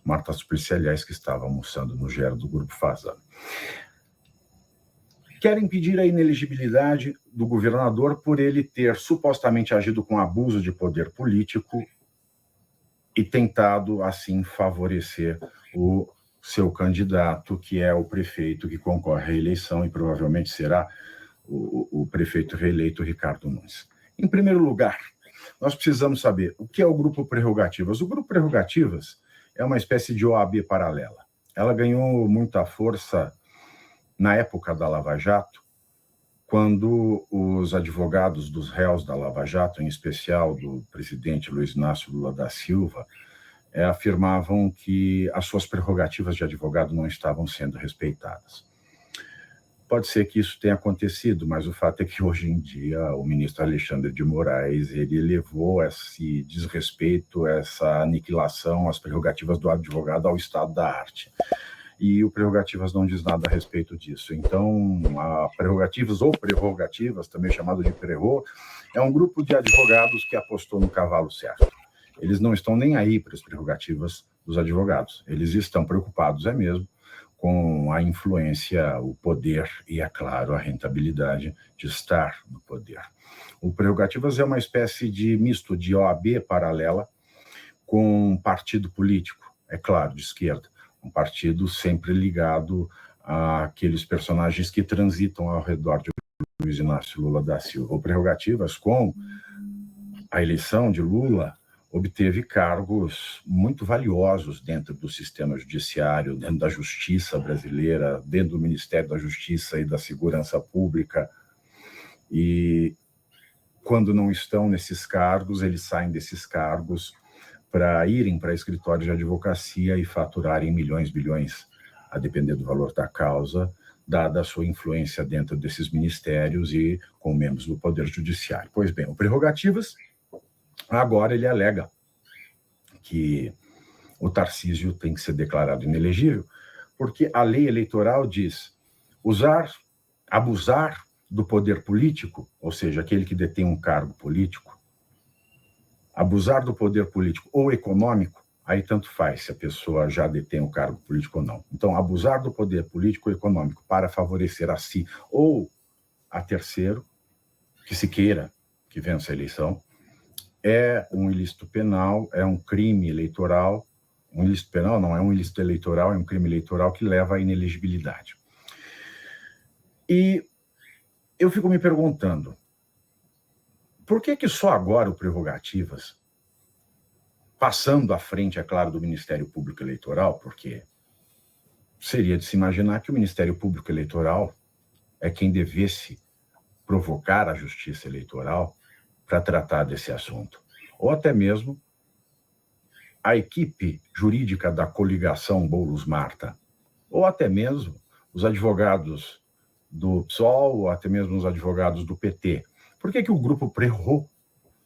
Marta Suplicy, aliás, que estava almoçando no GER do Grupo Fazano. Querem pedir a inelegibilidade do governador por ele ter supostamente agido com abuso de poder político e tentado, assim, favorecer o seu candidato, que é o prefeito que concorre à eleição e provavelmente será o prefeito reeleito Ricardo Nunes. Em primeiro lugar, nós precisamos saber o que é o Grupo Prerrogativas. O Grupo Prerrogativas é uma espécie de OAB paralela. Ela ganhou muita força na época da Lava Jato, quando os advogados dos réus da Lava Jato, em especial do presidente Luiz Inácio Lula da Silva, afirmavam que as suas prerrogativas de advogado não estavam sendo respeitadas. Pode ser que isso tenha acontecido, mas o fato é que hoje em dia o ministro Alexandre de Moraes ele levou esse desrespeito, essa aniquilação às prerrogativas do advogado ao estado da arte. E o Prerrogativas não diz nada a respeito disso. Então, a Prerrogativas, ou Prerrogativas, também chamado de Prerro, é um grupo de advogados que apostou no cavalo certo. Eles não estão nem aí para as prerrogativas dos advogados. Eles estão preocupados, é mesmo, com a influência, o poder e, é claro, a rentabilidade de estar no poder. O Prerrogativas é uma espécie de misto de OAB paralela com um partido político, é claro, de esquerda. Um partido sempre ligado àqueles personagens que transitam ao redor de Luiz Inácio Lula da Silva. O Prerrogativas, com a eleição de Lula, obteve cargos muito valiosos dentro do sistema judiciário, dentro da justiça brasileira, dentro do Ministério da Justiça e da Segurança Pública. E quando não estão nesses cargos, eles saem desses cargos para irem para escritórios de advocacia e faturarem milhões, bilhões, a depender do valor da causa, dada a sua influência dentro desses ministérios e com membros do Poder Judiciário. Pois bem, o Prerrogativas, agora ele alega que o Tarcísio tem que ser declarado inelegível, porque a lei eleitoral diz abusar do poder político, ou seja, aquele que detém um cargo político, abusar do poder político ou econômico, aí tanto faz se a pessoa já detém um cargo político ou não. Então, abusar do poder político ou econômico para favorecer a si ou a terceiro, que se queira que vença a eleição, é um ilícito penal, é um crime eleitoral. Um ilícito penal não é um ilícito eleitoral, é um crime eleitoral que leva à inelegibilidade. E eu fico me perguntando, por que só agora o Prerrogativas, passando à frente, é claro, do Ministério Público Eleitoral, porque seria de se imaginar que o Ministério Público Eleitoral é quem devesse provocar a Justiça Eleitoral para tratar desse assunto, ou até mesmo a equipe jurídica da coligação Boulos-Marta, ou até mesmo os advogados do PSOL, ou até mesmo os advogados do PT. Por que o grupo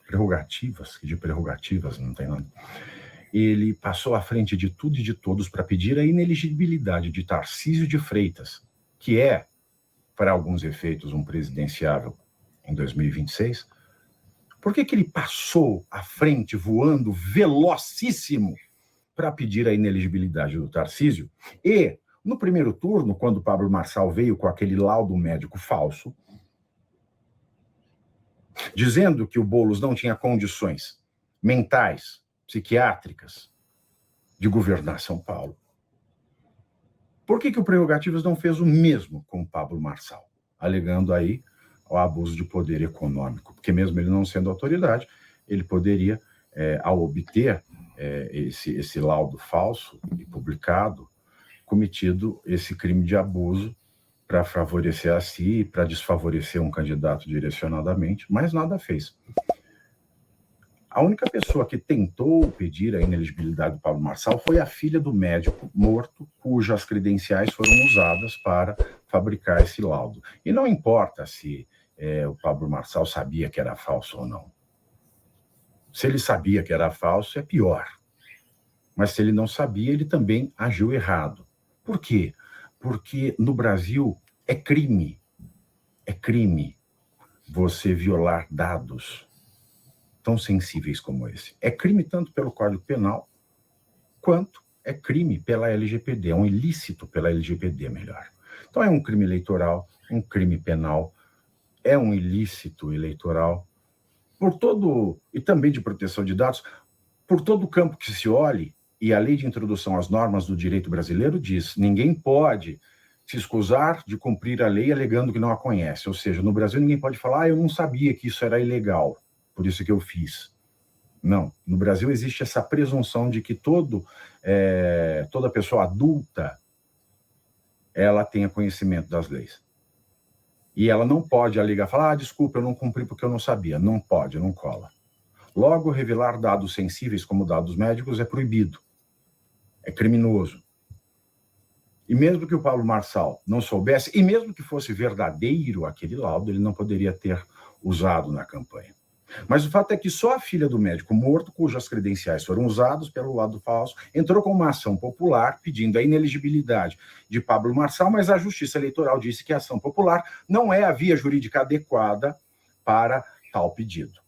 Prerrogativas, que de prerrogativas não tem nada, ele passou à frente de tudo e de todos para pedir a inelegibilidade de Tarcísio de Freitas, que é, para alguns efeitos, um presidenciável em 2026, por que ele passou à frente, voando velocíssimo, para pedir a inelegibilidade do Tarcísio? E, no primeiro turno, quando Pablo Marçal veio com aquele laudo médico falso, dizendo que o Boulos não tinha condições mentais, psiquiátricas, de governar São Paulo, Por que o Prerrogativas não fez o mesmo com o Pablo Marçal? Alegando aí o abuso de poder econômico, porque mesmo ele não sendo autoridade, ele poderia, ao obter esse laudo falso e publicado, cometido esse crime de abuso para favorecer a si e para desfavorecer um candidato direcionadamente, mas nada fez. A única pessoa que tentou pedir a inelegibilidade do Pablo Marçal foi a filha do médico morto, cujas credenciais foram usadas para fabricar esse laudo. E não importa se o Pablo Marçal sabia que era falso ou não. Se ele sabia que era falso, é pior. Mas se ele não sabia, ele também agiu errado. Por quê? Porque no Brasil é crime você violar dados tão sensíveis como esse. É crime tanto pelo Código Penal, quanto é crime pela LGPD, é um ilícito pela LGPD, melhor. Então é um crime eleitoral, um crime penal, é um ilícito eleitoral, por todo, e também de proteção de dados, por todo o campo que se olhe, e a lei de introdução às normas do direito brasileiro diz, ninguém pode se escusar de cumprir a lei alegando que não a conhece. Ou seja, no Brasil ninguém pode falar, eu não sabia que isso era ilegal, por isso que eu fiz. Não, no Brasil existe essa presunção de que toda pessoa adulta, ela tenha conhecimento das leis. E ela não pode alegar, falar, desculpa, eu não cumpri porque eu não sabia. Não pode, não cola. Logo, revelar dados sensíveis como dados médicos é proibido. É criminoso. E mesmo que o Pablo Marçal não soubesse, e mesmo que fosse verdadeiro aquele laudo, ele não poderia ter usado na campanha. Mas o fato é que só a filha do médico morto, cujas credenciais foram usados pelo lado falso, entrou com uma ação popular pedindo a inelegibilidade de Pablo Marçal, mas a Justiça Eleitoral disse que a ação popular não é a via jurídica adequada para tal pedido.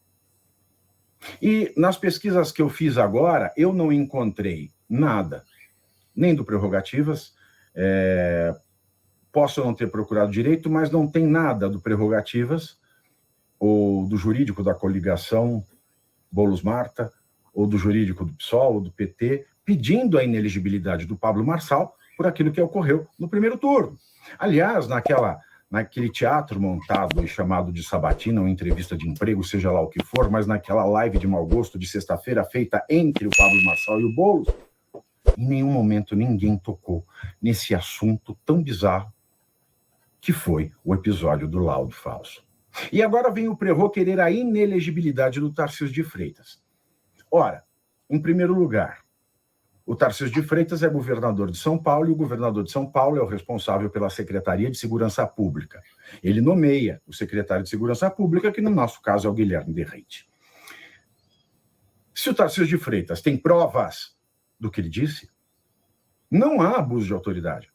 E nas pesquisas que eu fiz agora, eu não encontrei nada, nem do Prerrogativas, posso não ter procurado direito, mas não tem nada do Prerrogativas, ou do jurídico da coligação Boulos-Marta, ou do jurídico do PSOL, ou do PT, pedindo a inelegibilidade do Pablo Marçal por aquilo que ocorreu no primeiro turno. Aliás, naquele teatro montado e chamado de sabatina, ou entrevista de emprego, seja lá o que for, mas naquela live de mau gosto de sexta-feira feita entre o Pablo Marçal e o Boulos, em nenhum momento ninguém tocou nesse assunto tão bizarro que foi o episódio do laudo falso. E agora vem o Prerro querer a inelegibilidade do Tarcísio de Freitas. Ora, em primeiro lugar, o Tarcísio de Freitas é governador de São Paulo e o governador de São Paulo é o responsável pela Secretaria de Segurança Pública. Ele nomeia o secretário de Segurança Pública, que no nosso caso é o Guilherme Derrite. Se o Tarcísio de Freitas tem provas do que ele disse, não há abuso de autoridade.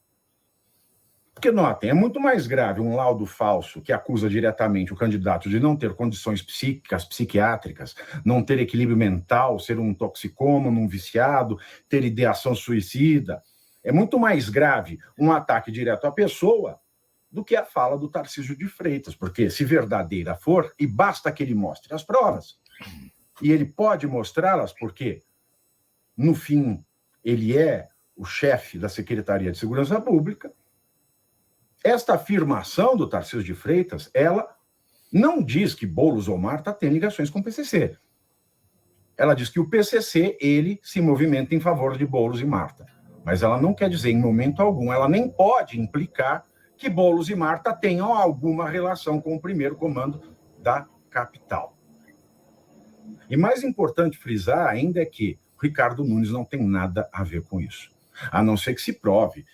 Porque, notem, é muito mais grave um laudo falso que acusa diretamente o candidato de não ter condições psíquicas, psiquiátricas, não ter equilíbrio mental, ser um toxicômano, um viciado, ter ideação suicida. É muito mais grave um ataque direto à pessoa do que a fala do Tarcísio de Freitas, porque se verdadeira for, e basta que ele mostre as provas, e ele pode mostrá-las porque, no fim, ele é o chefe da Secretaria de Segurança Pública. Esta afirmação do Tarcísio de Freitas, ela não diz que Boulos ou Marta têm ligações com o PCC. Ela diz que o PCC, ele se movimenta em favor de Boulos e Marta. Mas ela não quer dizer, em momento algum, ela nem pode implicar que Boulos e Marta tenham alguma relação com o primeiro comando da capital. E mais importante frisar ainda é que o Ricardo Nunes não tem nada a ver com isso. A não ser que se prove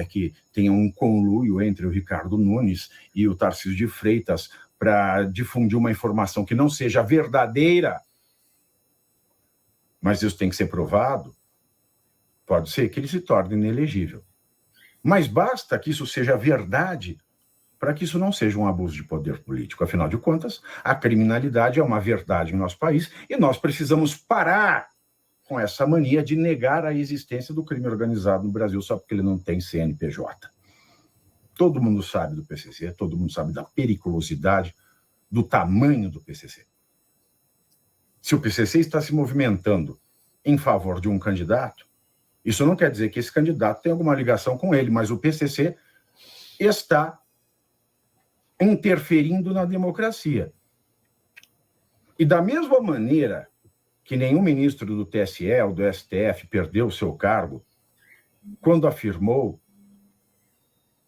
que tenha um conluio entre o Ricardo Nunes e o Tarcísio de Freitas para difundir uma informação que não seja verdadeira, mas isso tem que ser provado, pode ser que ele se torne inelegível. Mas basta que isso seja verdade para que isso não seja um abuso de poder político. Afinal de contas, a criminalidade é uma verdade em nosso país e nós precisamos parar com essa mania de negar a existência do crime organizado no Brasil só porque ele não tem CNPJ. Todo mundo sabe do PCC, todo mundo sabe da periculosidade, do tamanho do PCC. Se o PCC está se movimentando em favor de um candidato, Isso não quer dizer que esse candidato tem alguma ligação com ele, mas o PCC está interferindo na democracia. E da mesma maneira que nenhum ministro do TSE ou do STF perdeu o seu cargo, quando afirmou,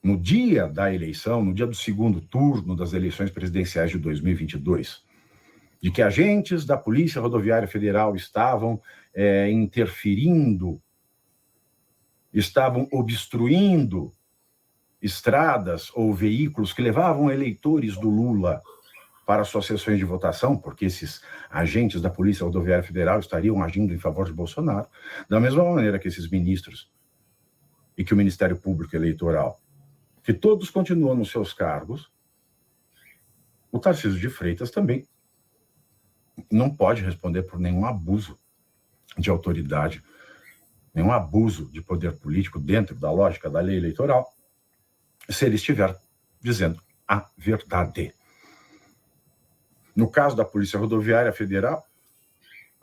no dia da eleição, no dia do segundo turno das eleições presidenciais de 2022, de que agentes da Polícia Rodoviária Federal estavam interferindo, estavam obstruindo estradas ou veículos que levavam eleitores do Lula para suas sessões de votação, porque esses agentes da Polícia Rodoviária Federal estariam agindo em favor de Bolsonaro, da mesma maneira que esses ministros e que o Ministério Público Eleitoral, que todos continuam nos seus cargos, o Tarcísio de Freitas também não pode responder por nenhum abuso de autoridade, nenhum abuso de poder político dentro da lógica da lei eleitoral, se ele estiver dizendo a verdade. No caso da Polícia Rodoviária Federal,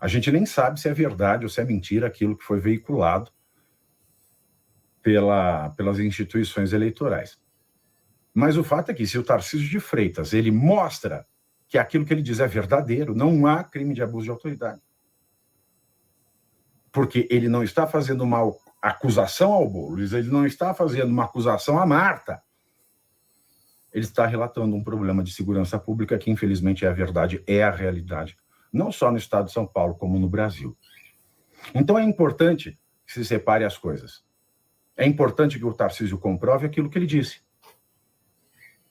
a gente nem sabe se é verdade ou se é mentira aquilo que foi veiculado pelas instituições eleitorais. Mas o fato é que se o Tarcísio de Freitas ele mostra que aquilo que ele diz é verdadeiro, não há crime de abuso de autoridade. Porque ele não está fazendo uma acusação ao Boulos, ele não está fazendo uma acusação à Marta. Ele está relatando um problema de segurança pública que, infelizmente, é a verdade, é a realidade, não só no estado de São Paulo, como no Brasil. Então, é importante que se separe as coisas. É importante que o Tarcísio comprove aquilo que ele disse.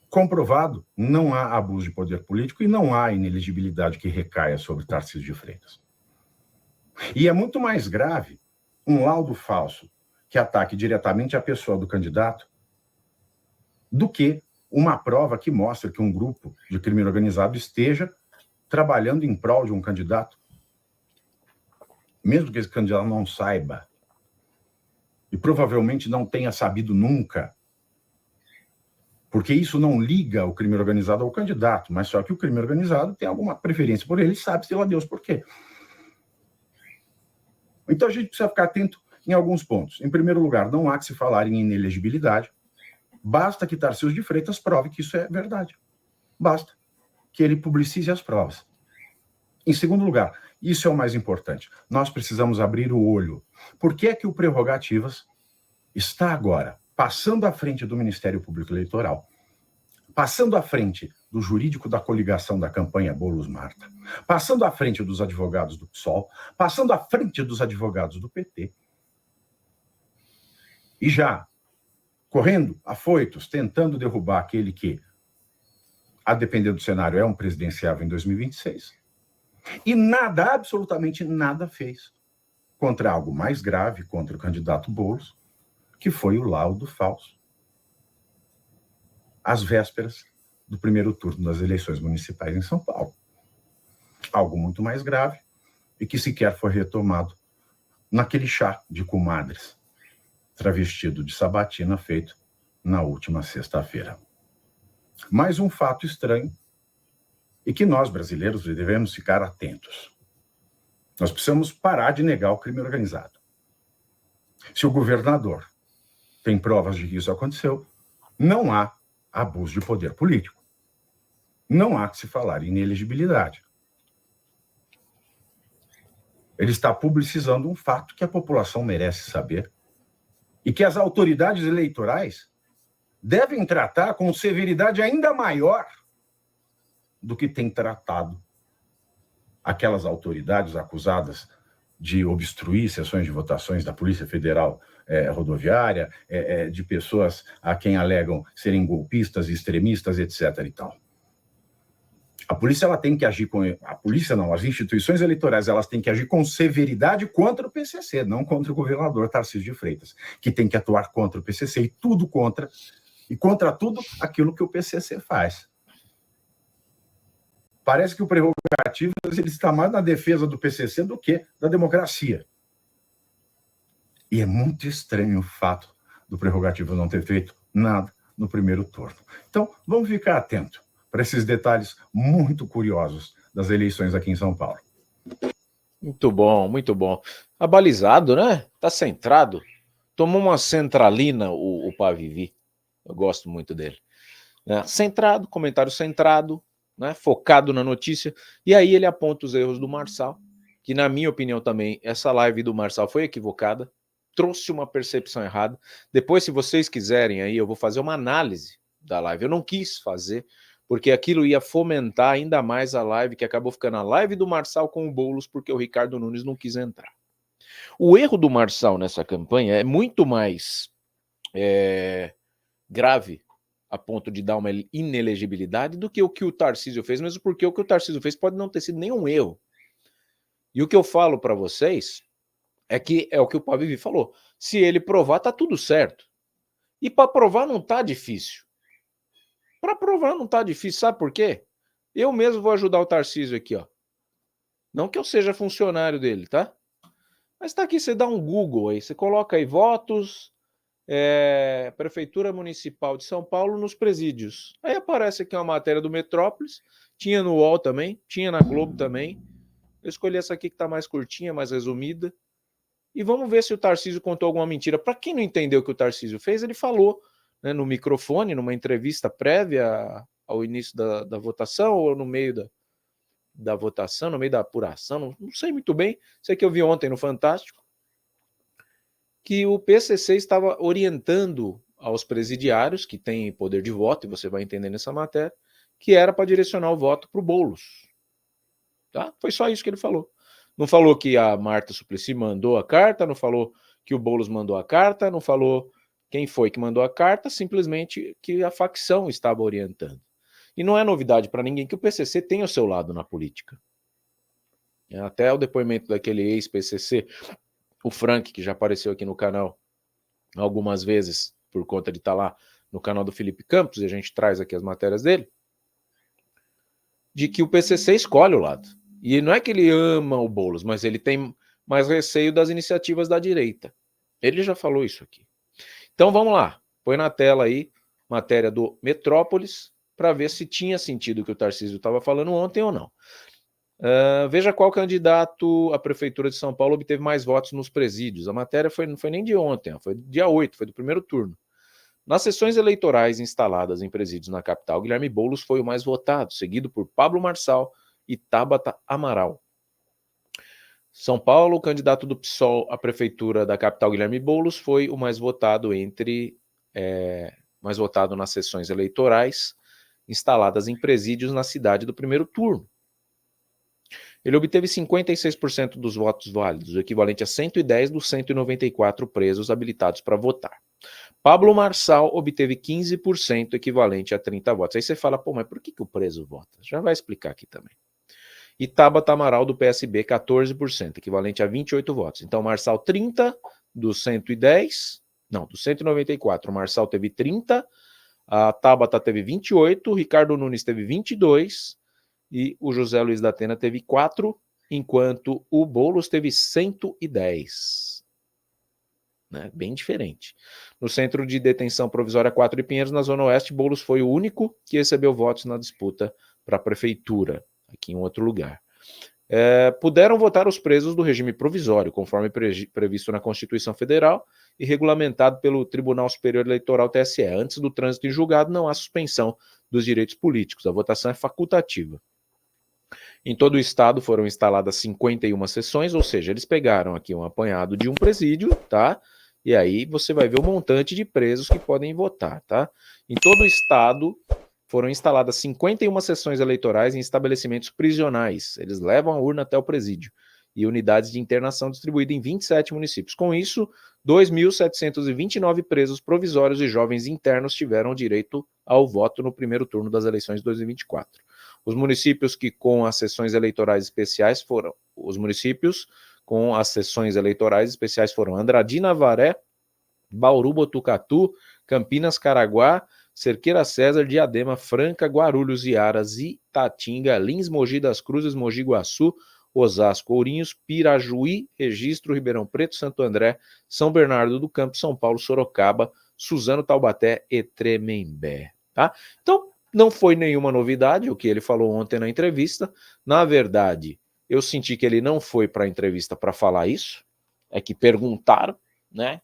Comprovado, não há abuso de poder político e não há inelegibilidade que recaia sobre Tarcísio de Freitas. E é muito mais grave um laudo falso que ataque diretamente a pessoa do candidato do que uma prova que mostra que um grupo de crime organizado esteja trabalhando em prol de um candidato, mesmo que esse candidato não saiba, e provavelmente não tenha sabido nunca, porque isso não liga o crime organizado ao candidato, mas só que o crime organizado tem alguma preferência por ele, sabe-se lá Deus por quê. Então a gente precisa ficar atento em alguns pontos. Em primeiro lugar, não há que se falar em inelegibilidade. Basta que Tarcísio de Freitas prove que isso é verdade. Basta que ele publicize as provas. Em segundo lugar, isso é o mais importante, nós precisamos abrir o olho. Por que é que o Prerrogativas está agora passando à frente do Ministério Público Eleitoral, passando à frente do jurídico da coligação da campanha Boulos-Marta, passando à frente dos advogados do PSOL, passando à frente dos advogados do PT, e já correndo afoitos, tentando derrubar aquele que, a depender do cenário, é um presidenciável em 2026, e nada, absolutamente nada fez contra algo mais grave, contra o candidato Boulos, que foi o laudo falso, às vésperas do primeiro turno das eleições municipais em São Paulo. Algo muito mais grave e que sequer foi retomado naquele chá de comadres travestido de sabatina feito na última sexta-feira. Mais um fato estranho e que nós, brasileiros, devemos ficar atentos. Nós precisamos parar de negar o crime organizado. Se o governador tem provas de que isso aconteceu, não há abuso de poder político. Não há que se falar em inelegibilidade. Ele está publicizando um fato que a população merece saber e que as autoridades eleitorais devem tratar com severidade ainda maior do que tem tratado aquelas autoridades acusadas de obstruir sessões de votações da Polícia Federal Rodoviária, de pessoas a quem alegam serem golpistas, extremistas, etc. e tal. A polícia ela tem que agir com... A polícia não, as instituições eleitorais elas têm que agir com severidade contra o PCC, não contra o governador Tarcísio de Freitas, que tem que atuar contra o PCC e contra tudo aquilo que o PCC faz. Parece que o Prerrogativas ele está mais na defesa do PCC do que da democracia. E é muito estranho o fato do Prerrogativas não ter feito nada no primeiro turno. Então, vamos ficar atentos para esses detalhes muito curiosos das eleições aqui em São Paulo. Muito bom, muito bom. Abalizado, né? Tá centrado. Tomou uma centralina o Pavivi. Eu gosto muito dele. Centrado, comentário centrado, né? Focado na notícia. E aí ele aponta os erros do Marçal, que na minha opinião também, essa live do Marçal foi equivocada, trouxe uma percepção errada. Depois, se vocês quiserem aí, eu vou fazer uma análise da live. Eu não quis fazer, porque aquilo ia fomentar ainda mais a live, que acabou ficando a live do Marçal com o Boulos, porque o Ricardo Nunes não quis entrar. O erro do Marçal nessa campanha é muito mais grave, a ponto de dar uma inelegibilidade, do que o Tarcísio fez, mesmo porque o que o Tarcísio fez pode não ter sido nenhum erro. E o que eu falo para vocês é que é o que o Pavivi falou. Se ele provar, tá tudo certo. E para provar não tá difícil. Para provar não tá difícil, sabe por quê? Eu mesmo vou ajudar o Tarcísio aqui, ó. Não que eu seja funcionário dele, tá? Mas tá aqui, você dá um Google aí, você coloca aí votos, Prefeitura Municipal de São Paulo nos presídios. Aí aparece aqui uma matéria do Metrópolis, tinha no UOL também, tinha na Globo também. Eu escolhi essa aqui que tá mais curtinha, mais resumida. E vamos ver se o Tarcísio contou alguma mentira. Para quem não entendeu o que o Tarcísio fez, ele falou, né, no microfone, numa entrevista prévia ao início da votação, ou no meio da votação, no meio da apuração, não sei muito bem, sei que eu vi ontem no Fantástico, que o PCC estava orientando aos presidiários, que têm poder de voto, e você vai entender nessa matéria, que era para direcionar o voto para o Boulos. Tá? Foi só isso que ele falou. Não falou que a Marta Suplicy mandou a carta, não falou que o Boulos mandou a carta, não falou quem foi que mandou a carta, simplesmente que a facção estava orientando. E não é novidade para ninguém que o PCC tem o seu lado na política. Até o depoimento daquele ex-PCC, o Frank, que já apareceu aqui no canal algumas vezes, por conta de estar lá no canal do Felipe Campos, e a gente traz aqui as matérias dele, de que o PCC escolhe o lado. E não é que ele ama o Boulos, mas ele tem mais receio das iniciativas da direita. Ele já falou isso aqui. Então vamos lá, põe na tela aí, matéria do Metrópolis, para ver se tinha sentido o que o Tarcísio estava falando ontem ou não. Veja qual candidato à Prefeitura de São Paulo obteve mais votos nos presídios. A matéria não foi nem de ontem, foi dia 8, foi do primeiro turno. Nas sessões eleitorais instaladas em presídios na capital, Guilherme Boulos foi o mais votado, seguido por Pablo Marçal e Tabata Amaral. São Paulo, o candidato do PSOL à prefeitura da capital, Guilherme Boulos, foi o mais votado mais votado nas sessões eleitorais instaladas em presídios na cidade do primeiro turno. Ele obteve 56% dos votos válidos, o equivalente a 110 dos 194 presos habilitados para votar. Pablo Marçal obteve 15%, equivalente a 30 votos. Aí você fala, pô, mas por que o preso vota? Já vai explicar aqui também. E Tabata Amaral, do PSB, 14%, equivalente a 28 votos. Então, Marçal, 30 dos 110, não, dos 194, o Marçal teve 30, a Tabata teve 28, o Ricardo Nunes teve 22, e o José Luiz da Atena teve 4, enquanto o Boulos teve 110. Né? Bem diferente. No Centro de Detenção Provisória 4 de Pinheiros, na Zona Oeste, Boulos foi o único que recebeu votos na disputa para a prefeitura, aqui em outro lugar. Puderam votar os presos do regime provisório, conforme previsto na Constituição Federal e regulamentado pelo Tribunal Superior Eleitoral, TSE. Antes do trânsito em julgado, não há suspensão dos direitos políticos. A votação é facultativa. Em todo o estado foram instaladas 51 sessões, ou seja, eles pegaram aqui um apanhado de um presídio, tá? E aí você vai ver o montante de presos que podem votar, tá? Em todo o estado foram instaladas 51 sessões eleitorais em estabelecimentos prisionais. Eles levam a urna até o presídio. E unidades de internação distribuídas em 27 municípios. Com isso, 2.729 presos provisórios e jovens internos tiveram direito ao voto no primeiro turno das eleições de 2024. Os municípios com as sessões eleitorais especiais foram Andradina, Avaré, Bauru, Botucatu, Campinas, Caraguá, Cerqueira César, Diadema, Franca, Guarulhos, Iaras, Itatinga, Lins, Mogi das Cruzes, Mogi Guaçu, Osasco, Ourinhos, Pirajuí, Registro, Ribeirão Preto, Santo André, São Bernardo do Campo, São Paulo, Sorocaba, Suzano, Taubaté e Tremembé. Tá? Então, não foi nenhuma novidade o que ele falou ontem na entrevista. Na verdade, Eu senti que ele não foi para a entrevista para falar isso, é que perguntaram, né,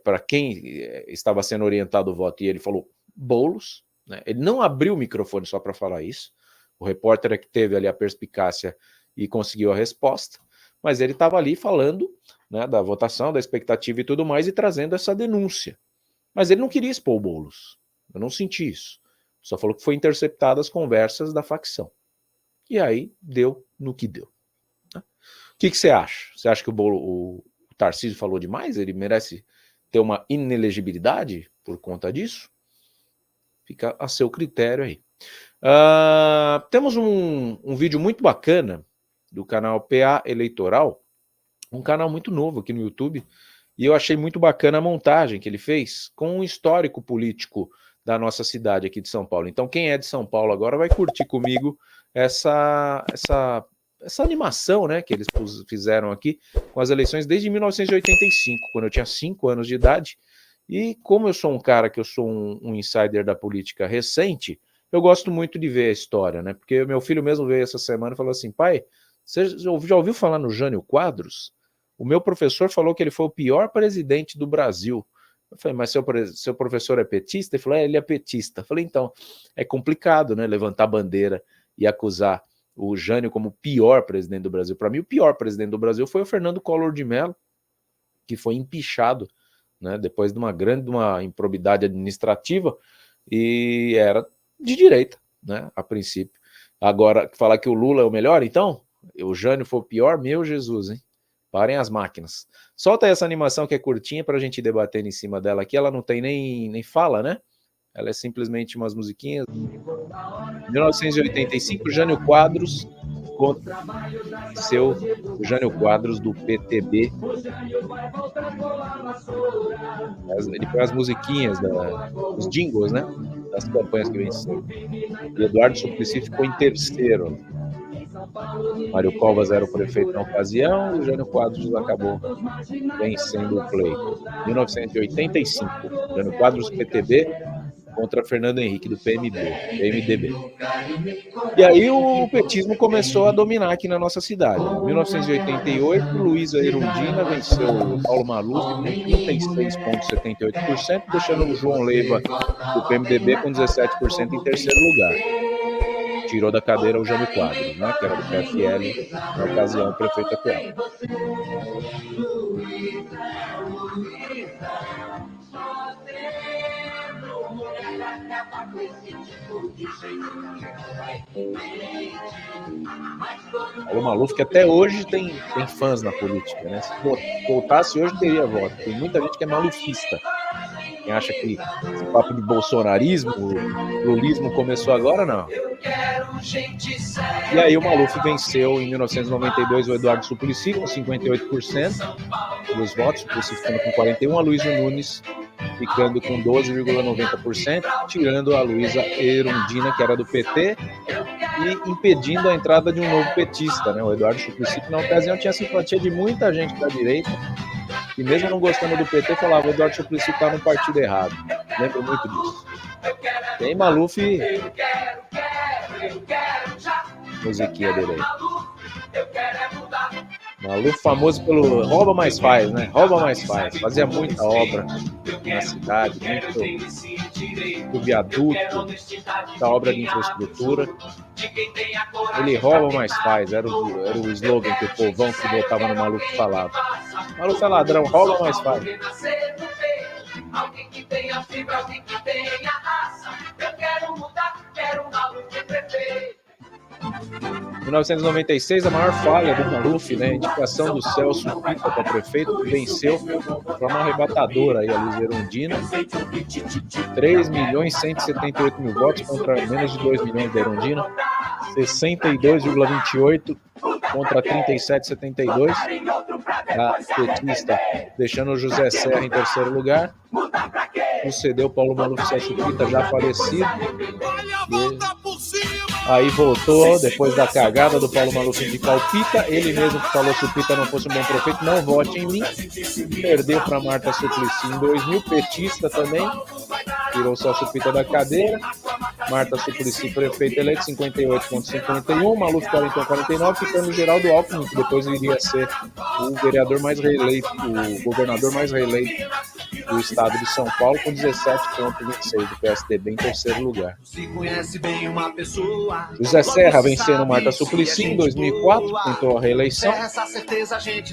para quem estava sendo orientado o voto, e ele falou Boulos, né? Ele não abriu o microfone só para falar isso, o repórter é que teve ali a perspicácia e conseguiu a resposta, mas ele estava ali falando, né, da votação, da expectativa e tudo mais, e trazendo essa denúncia. Mas ele não queria expor o Boulos, eu não senti isso, só falou que foi interceptadas as conversas da facção. E aí deu no que deu. O que você acha? Você acha que o Tarcísio falou demais? Ele merece ter uma inelegibilidade por conta disso? Fica a seu critério aí. Temos um vídeo muito bacana do canal PA Eleitoral, um canal muito novo aqui no YouTube, e eu achei muito bacana a montagem que ele fez com um histórico político da nossa cidade aqui de São Paulo. Então quem é de São Paulo agora vai curtir comigo essa animação, né, que eles fizeram aqui com as eleições desde 1985, quando eu tinha 5 anos de idade. E como eu sou um cara que eu sou um insider da política recente, eu gosto muito de ver a história, né? Porque meu filho mesmo veio essa semana e falou assim: pai, você já ouviu falar no Jânio Quadros? O meu professor falou que ele foi o pior presidente do Brasil. Eu falei, mas seu professor é petista? Ele falou, ele é petista. Eu falei, então, é complicado, né, levantar bandeira e acusar o Jânio como o pior presidente do Brasil. Para mim, o pior presidente do Brasil foi o Fernando Collor de Mello, que foi empichado, né, depois de uma improbidade administrativa, e era de direita, né, a princípio. Agora, falar que o Lula é o melhor, então, o Jânio foi o pior, meu Jesus, hein? Parem as máquinas. Solta aí essa animação que é curtinha para a gente debater em cima dela aqui. Ela não tem nem fala, né? Ela é simplesmente umas musiquinhas. 1985, Jânio Quadros contra o Jânio Quadros do PTB. Ele põe as musiquinhas, os jingles, né? Das campanhas que venceu. E Eduardo Suplicy ficou em terceiro. Mário Covas era o prefeito na ocasião e o Jânio Quadros acabou vencendo o pleito. 1985, Jânio Quadros PTB contra Fernando Henrique do PMDB. E aí o petismo começou a dominar aqui na nossa cidade. Em 1988, Luísa Erundina venceu o Paulo Maluf com 36,78%, deixando o João Leiva do PMDB com 17% em terceiro lugar. Tirou da cadeira o Jânio Quadros, né, que era do PFL, na ocasião, o prefeito atual. O Maluf, que até hoje tem fãs na política, né? Se voltasse hoje, teria voto. Tem muita gente que é malufista. Quem acha que esse papo de bolsonarismo, lulismo começou agora, não. E aí o Maluf venceu em 1992 o Eduardo Suplicy com 58% dos votos, Suplicy ficando com 41%, a Luísa Nunes ficando com 12,90%, tirando a Luísa Erundina, que era do PT, e impedindo a entrada de um novo petista, né? O Eduardo Suplicy, que na ocasião tinha simpatia de muita gente da direita, e mesmo não gostando do PT, falava que o Eduardo Suplicy está no partido errado. Lembro muito disso. Tem Maluf, musiquinha dele aí. Maluf famoso pelo rouba mais faz, né? Rouba mais faz. Fazia muita obra na cidade, muito viaduto, muita obra de infraestrutura. Ele rouba mais faz, era o slogan que o povão que votava no Maluf falava. Maluf é ladrão, rouba mais faz. Alguém que tenha fibra, alguém que tenha raça. Eu quero mudar, quero Maluf prefeito. 1996, a maior falha do Maluf, né? A indicação do Celso Pitta para prefeito, que venceu de forma arrebatadora aí a Luísa Erundina. 3.178.000 votos contra menos de 2 milhões da Erundina. 62,28% contra 37,72%. A petista deixando o José Serra em terceiro lugar. Sucedeu Paulo Maluf Celso Pitta, já falecido. Aí voltou, depois da cagada do Paulo Maluf indicar o Pitta, ele mesmo que falou se o Pitta não fosse um bom prefeito, não vote em mim. Perdeu para Marta Suplicy em 2000, petista também, tirou o Celso Pitta da cadeira. Marta Suplicy, prefeito eleito, 58,51%, Maluf, 41,49%, ficando Geraldo Alckmin, que depois iria ser o vereador mais reeleito, o governador mais reeleito do estado de São Paulo, com 17,26% do PSDB em terceiro lugar. José Serra vencendo Marta Suplicy em 2004, tentou a reeleição.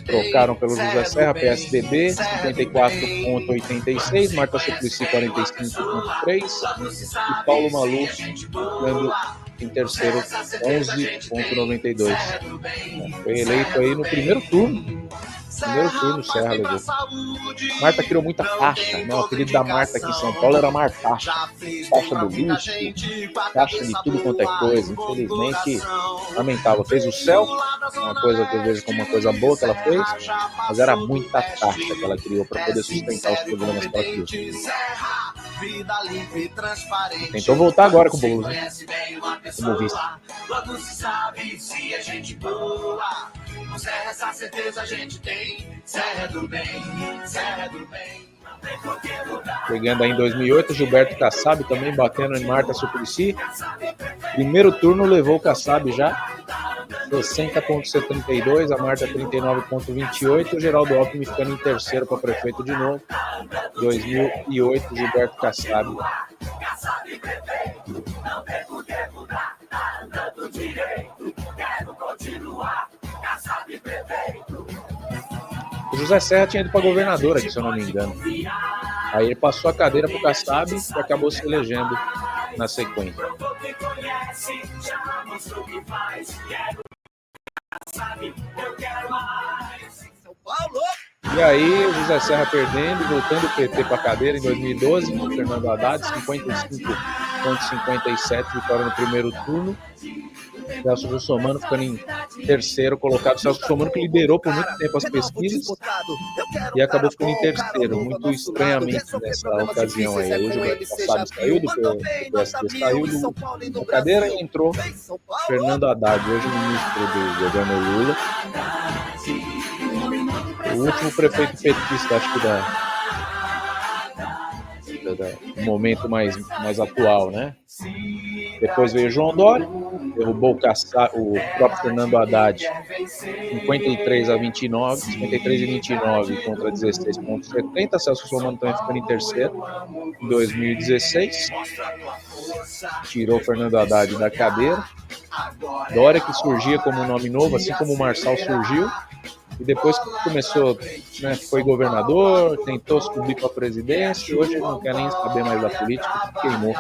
Trocaram pelo José Serra, PSDB, 54,86%, Marta Suplicy, 45,3%, e Paulo Maluf ficando em terceiro, 11,92%. Foi eleito aí no primeiro turno. Primeiro turno, Serra levou. Marta criou muita taxa, né? O apelido da Marta aqui em São Paulo era Martaxa. Taxa do lixo, taxa de tudo quanto é coisa. Infelizmente, lamentável. Fez o céu, uma coisa que eu vejo como uma coisa boa que ela fez, mas era muita taxa que ela criou para poder sustentar os programas que ela criou. Tentou voltar agora com o Boulos, né? Como vice. Essa certeza a gente tem, Serra do Bem, Serra do Bem. Chegando aí em 2008, Gilberto Kassab também batendo em Marta Suplicy. Primeiro turno levou o Kassab já, 60,72%, a Marta 39,28%, o Geraldo Alckmin ficando em terceiro para prefeito de novo. 2008, Gilberto Kassab. O José Serra tinha ido para governador aqui, se eu não me engano. Aí ele passou a cadeira para o Kassab e acabou se elegendo na sequência. E aí o José Serra perdendo, voltando o PT para a cadeira em 2012, com o Fernando Haddad, 55,57%, vitória no primeiro turno. Celso Russomano ficando em terceiro colocado. Celso Russomano que liderou por muito tempo as pesquisas e acabou ficando em terceiro, muito estranhamente nessa ocasião aí. Aí o Gilberto Kassab saiu do PSD, saiu da cadeira e entrou Fernando Haddad, hoje ministro do governo Lula. O último prefeito petista, acho que do momento mais atual, né? Depois veio João Dória, derrubou o próprio Fernando Haddad, 53,29 contra 16,70. Celso Russomano também ficando em terceiro em 2016. Tirou o Fernando Haddad da cadeira. Dória, que surgia como um nome novo, assim como o Marçal surgiu. E depois que começou, né, foi governador, tentou subir para a presidência, e hoje não quer nem saber mais da política, queimou.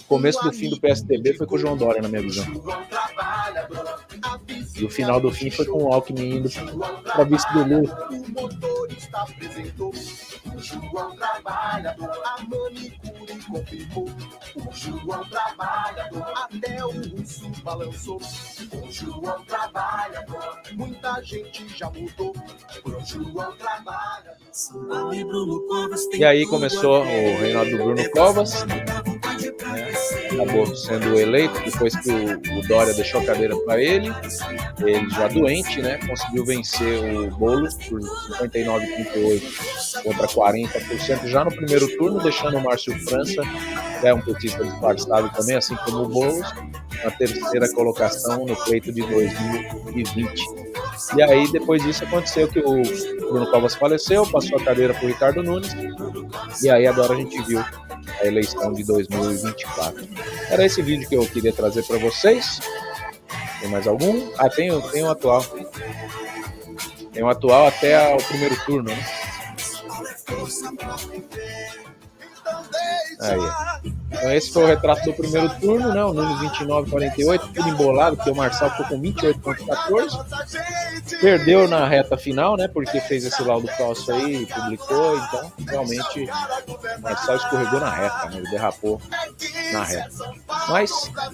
O começo do fim do PSDB foi com o João Dória, na minha visão. E o final do fim foi com o Alckmin indo para vice do Lula. O João trabalhador, a manicure confirmou. O João trabalhador, até o urso balançou. O João trabalhador, muita gente já mudou. O João trabalhador. E aí começou o reinado do Bruno Covas, né? Acabou sendo eleito depois que o Dória deixou a cadeira para ele já doente, né? Conseguiu vencer o Boulos por 59,38 contra 40% já no primeiro turno, deixando o Márcio França, que é um petista disfarçado também, assim como o Boulos, na terceira colocação no pleito de 2020. E aí, depois disso, aconteceu que o Bruno Covas faleceu, passou a cadeira para o Ricardo Nunes, e aí agora a gente viu a eleição de 2024. Era esse vídeo que eu queria trazer para vocês. Tem mais algum? Ah, tem um atual. Tem um atual até o primeiro turno, né? Aí. Então esse foi o retrato do primeiro turno, né? O Nunes 29,48, tudo embolado, porque o Marçal ficou com 28,14. Perdeu na reta final, né? Porque fez esse laudo falso aí, publicou, então realmente o Marçal escorregou na reta, né? Ele derrapou na reta. Mas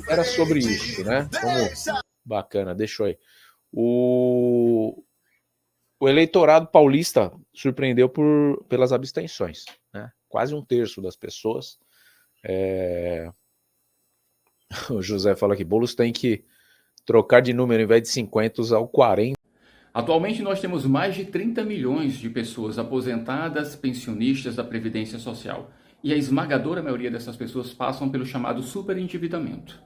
era sobre isso, né? Como bacana, deixou aí. O eleitorado paulista surpreendeu pelas abstenções, né? Quase um terço das pessoas. O José fala que Boulos tem que trocar de número, ao invés de 50, usar o 40. Atualmente nós temos mais de 30 milhões de pessoas aposentadas, pensionistas da Previdência Social. E a esmagadora maioria dessas pessoas passam pelo chamado superendividamento.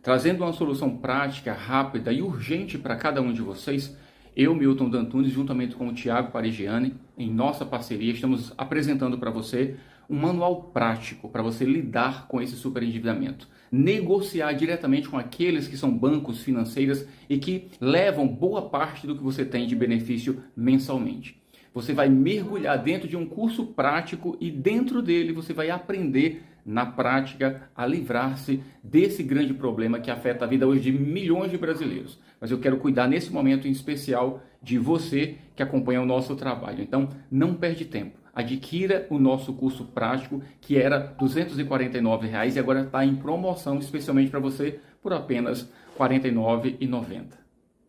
Trazendo uma solução prática, rápida e urgente para cada um de vocês, eu, Milton D'Antunes, juntamente com o Thiago Parigiani, em nossa parceria, estamos apresentando para você um manual prático para você lidar com esse superendividamento. Negociar diretamente com aqueles que são bancos financeiros e que levam boa parte do que você tem de benefício mensalmente. Você vai mergulhar dentro de um curso prático e dentro dele você vai aprender na prática a livrar-se desse grande problema que afeta a vida hoje de milhões de brasileiros. Mas eu quero cuidar nesse momento em especial de você que acompanha o nosso trabalho. Então, não perde tempo. Adquira o nosso curso prático, que era R$ 249 e agora está em promoção especialmente para você por apenas R$ 49,90.